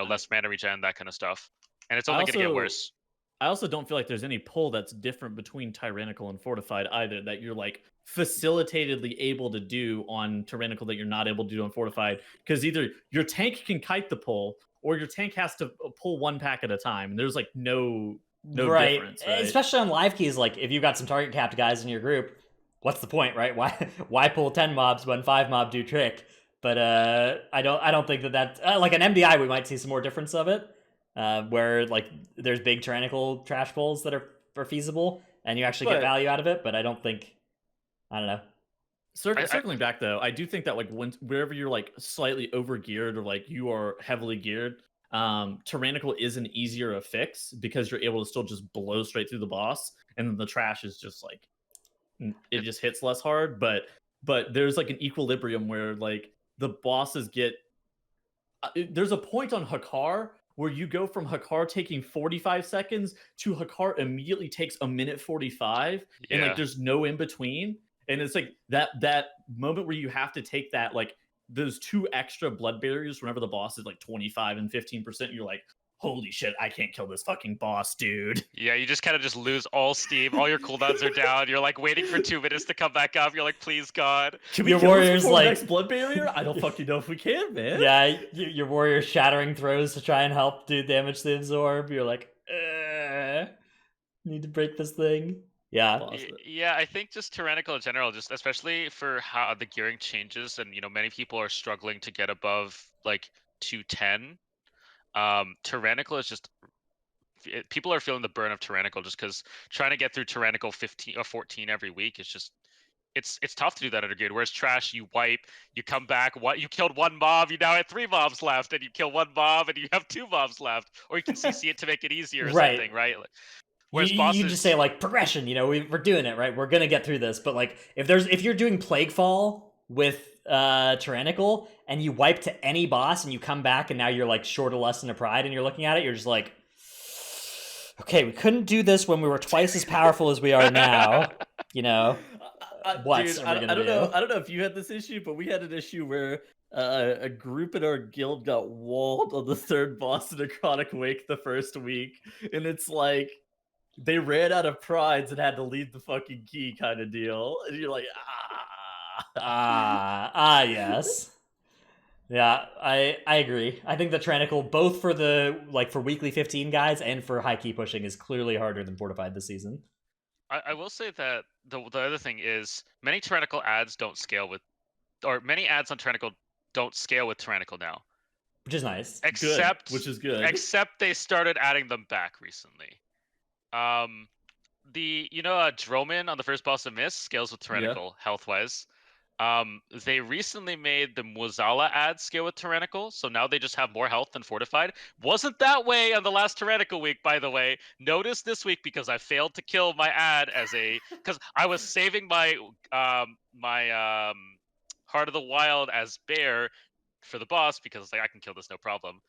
less mana regen, that kind of stuff. And it's only going to get worse. I also don't feel like there's any pull that's different between Tyrannical and Fortified either, that you're like facilitatedly able to do on Tyrannical that you're not able to do on Fortified, because either your tank can kite the pull or your tank has to pull one pack at a time, and there's like no difference, right? Especially on live keys, like if you've got some target capped guys in your group, what's the point, right? Why pull 10 mobs when 5 mob do trick? But I don't think that like an MDI we might see some more difference of it. Where like there's big Tyrannical trash pulls that are feasible and you actually get value out of it, but I don't know. Circling back though, I do think that like wherever you're like slightly over geared or like you are heavily geared, Tyrannical is an easier fix because you're able to still just blow straight through the boss, and then the trash is just like it just hits less hard. But there's like an equilibrium where like the bosses get. There's a point on Hakar where you go from Hakar taking 45 seconds to Hakar immediately takes a minute 45, and like there's no in between. And it's like that moment where you have to take that, like, those 2 extra blood barriers whenever the boss is like 25 and 15%, you're like, holy shit, I can't kill this fucking boss, dude. Yeah, you just kind of just lose all steam. All your cooldowns are down. You're like waiting for 2 minutes to come back up. You're like, please, God. Can we Your kill this warrior's before the like- next blood barrier? I don't fucking know if we can, man. Yeah, your warrior shattering throws to try and help do damage to absorb. You're like, need to break this thing. Yeah. Yeah, I think just Tyrannical in general, just especially for how the gearing changes, and many people are struggling to get above like 210. Tyrannical is just people are feeling the burn of Tyrannical just because trying to get through Tyrannical 15 or 14 every week is just it's tough to do that under Geared. Whereas Trash, you wipe, you come back, you killed 1 mob, you now have 3 mobs left, and you kill 1 mob and you have 2 mobs left, or you can CC it to make it easier or Right. something, right? Whereas bosses, you just say like progression, we're doing it, right? We're gonna get through this. But like if you're doing Plaguefall with Tyrannical and you wipe to any boss and you come back and now you're like short of Lust and a Pride and you're looking at it, you're just like, okay, we couldn't do this when we were twice as powerful as we are now. What dude, are we gonna I don't do? know. I don't know if you had this issue, but we had an issue where a group in our guild got walled on the 3rd boss of Necrotic Wake the first week, and it's like they ran out of prides and had to leave the fucking key kind of deal, and you're like, yes. Yeah, I agree. I think the Tyrannical, both for for weekly 15 guys and for high key pushing, is clearly harder than Fortified this season. I will say that the other thing is many Tyrannical ads don't scale with, or many ads on Tyrannical don't scale with Tyrannical now. Which is nice. which is good. Except they started adding them back recently. Droman on the first boss of Mist scales with Tyrannical health-wise. They recently made the Muzala ad scale with Tyrannical, so now they just have more health than Fortified. Wasn't that way on the last Tyrannical week, by the way. Notice this week because I failed to kill my ad because I was saving my Heart of the Wild as Bear for the boss because I can kill this no problem.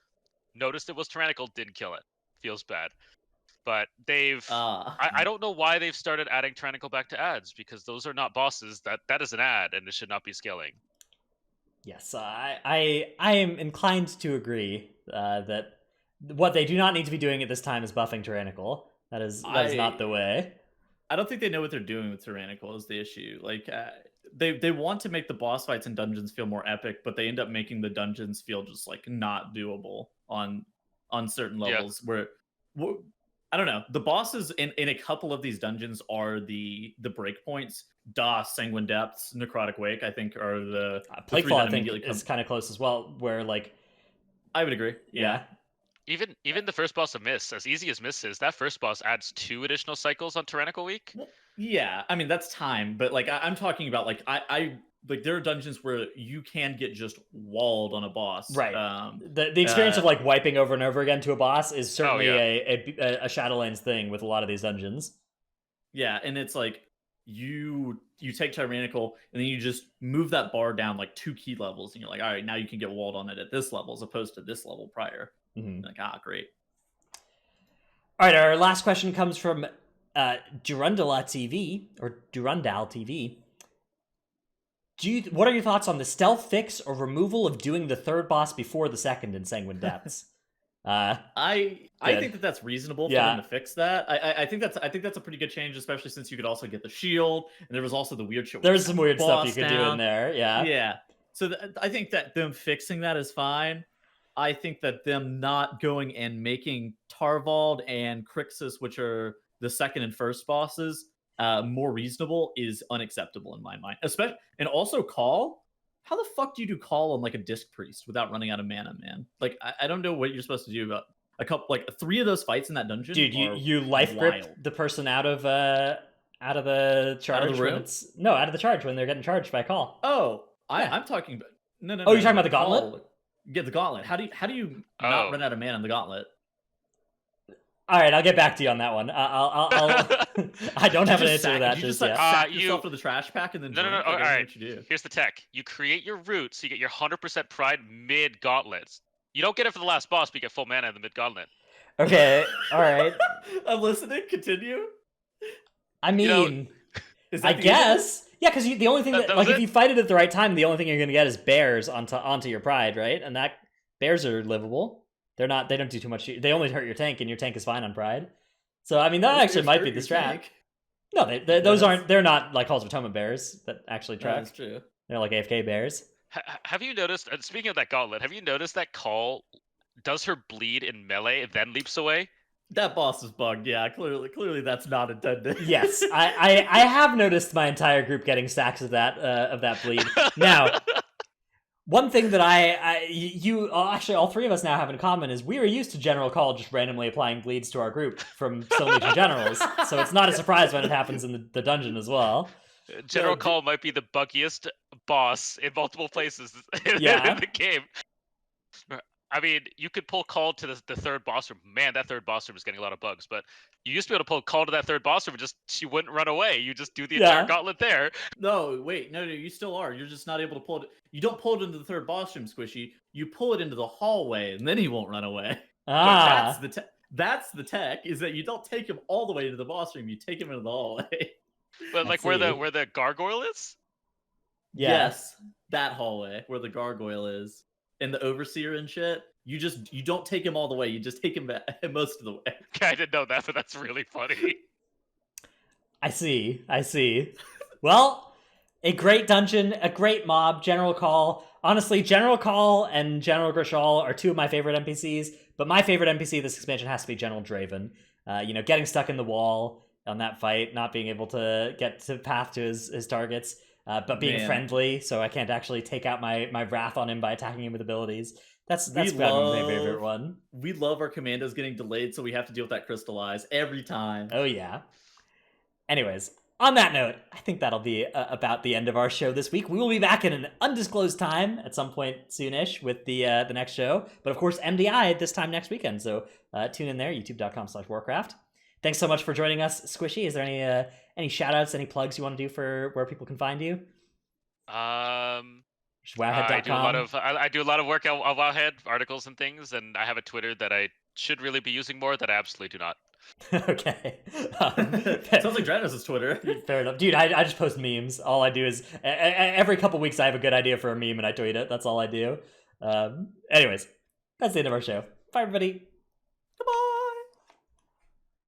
Noticed it was Tyrannical, didn't kill it. Feels bad. But they've I don't know why they've started adding Tyrannical back to ads, because those are not bosses. That is an ad and it should not be scaling. Yes, I am inclined to agree that what they do not need to be doing at this time is buffing Tyrannical. That is not the way. I don't think they know what they're doing with Tyrannical is the issue. Like they want to make the boss fights in dungeons feel more epic, but they end up making the dungeons feel just like not doable on certain levels where I don't know. The bosses in a couple of these dungeons are the breakpoints. Sanguine Depths, Necrotic Wake, I think, are the Plaguefall. I think is kind of close as well. Where like, I would agree. Yeah. Even the first boss of Mist, as easy as Mist is, that first boss adds 2 additional cycles on Tyrannical Week. Well, yeah, I mean that's time, but like I'm talking about like I like there are dungeons where you can get just walled on a boss. Right. The experience of like wiping over and over again to a boss is certainly a Shadowlands thing with a lot of these dungeons. Yeah, and it's like you take Tyrannical and then you just move that bar down like 2 key levels, and you're like, all right, now you can get walled on it at this level as opposed to this level prior. Mm-hmm. Like, great. All right, our last question comes from Durundala TV or Durundal TV. What are your thoughts on the stealth fix or removal of doing the 3rd boss before the 2nd in Sanguine Depths? I think that's reasonable for them to fix that. I think that's a pretty good change, especially since you could also get the shield, and there was also the weird shit. There's some weird stuff you could do in there. Yeah. So I think that them fixing that is fine. I think that them not going and making Tarvald and Crixus, which are the 2nd and 1st bosses, more reasonable is unacceptable in my mind. Especially, and also Call. How the fuck do you do Call on like a Disc Priest without running out of mana, man? Like I don't know what you're supposed to do about a couple, like 3 of those fights in that dungeon. Dude, you life grip the person out of the charge. Out of the room? Out of the charge when they're getting charged by Call. Oh, I'm talking about no. Oh, you're talking about the gauntlet? Yeah, the gauntlet. How do you not run out of mana in the gauntlet? All right, I'll get back to you on that one. I'll I don't have an answer to that. You just like sack yourself to the trash pack and then no. All right, what you do. Here's the tech. You create your root so you get your 100% pride mid gauntlets. You don't get it for the last boss, but you get full mana in the mid gauntlet. Okay, all right. I'm listening. Continue. I mean, I guess Yeah, because the only thing That was if it? you fight it at the right time, the only thing you're gonna get is bears onto your pride, right? And that bears are livable. They don't do too much. They only hurt your tank, and your tank is fine on pride. So I mean, that actually might be the strat. No, those aren't. They're not like Halls of Atonement bears that actually track. That's true. They're like AFK bears. Have you noticed? And speaking of that gauntlet, have you noticed that Call does her bleed in melee and then leaps away? That boss is bugged. Yeah, clearly that's not intended. Yes, I have noticed my entire group getting stacks of that bleed. Now, one thing that actually all three of us now have in common is we are used to General Call just randomly applying bleeds to our group from Stone Legion generals, so it's not a surprise when it happens in the dungeon as well. General Call might be the buggiest boss in multiple places in the game. I mean, you could pull Call to the third boss room. Man, that third boss room is getting a lot of bugs. But you used to be able to pull Call to that third boss room and she wouldn't run away. You just do the entire gauntlet there. No, wait, no, you still are. You're just not able to pull it. You don't pull it into the third boss room, Squishy. You pull it into the hallway, and then he won't run away. Ah, that's the tech. Is that you don't take him all the way into the boss room. You take him into the hallway. But like where the gargoyle is. yeah. Yes, that hallway where the gargoyle is. And the overseer and shit, you don't take him all the way. You just take him back most of the way. I didn't know that, but that's really funny. I see. Well, a great dungeon, a great mob, General Call. Honestly, General Call and General Grishal are two of my favorite NPCs, but my favorite NPC of this expansion has to be General Draven. Getting stuck in the wall on that fight, not being able to get to path to his targets, but being friendly, so I can't actually take out my wrath on him by attacking him with abilities. That's my favorite one. We love our commandos getting delayed, so we have to deal with that crystallize every time. Oh yeah. Anyways, on that note, I think that'll be about the end of our show this week. We will be back in an undisclosed time at some point soonish with the next show. But of course, MDI this time next weekend. So tune in there, youtube.com/Warcraft. Thanks so much for joining us, Squishy. Is there any shout outs, any plugs you want to do for where people can find you? Wowhead.com. I do a lot of work on Wowhead, articles and things, and I have a Twitter that I should really be using more that I absolutely do not. Okay. Sounds like Dranos' Twitter. Fair enough. Dude, I just post memes. All I do is, every couple weeks I have a good idea for a meme and I tweet it. That's all I do. Anyways, that's the end of our show. Bye, everybody.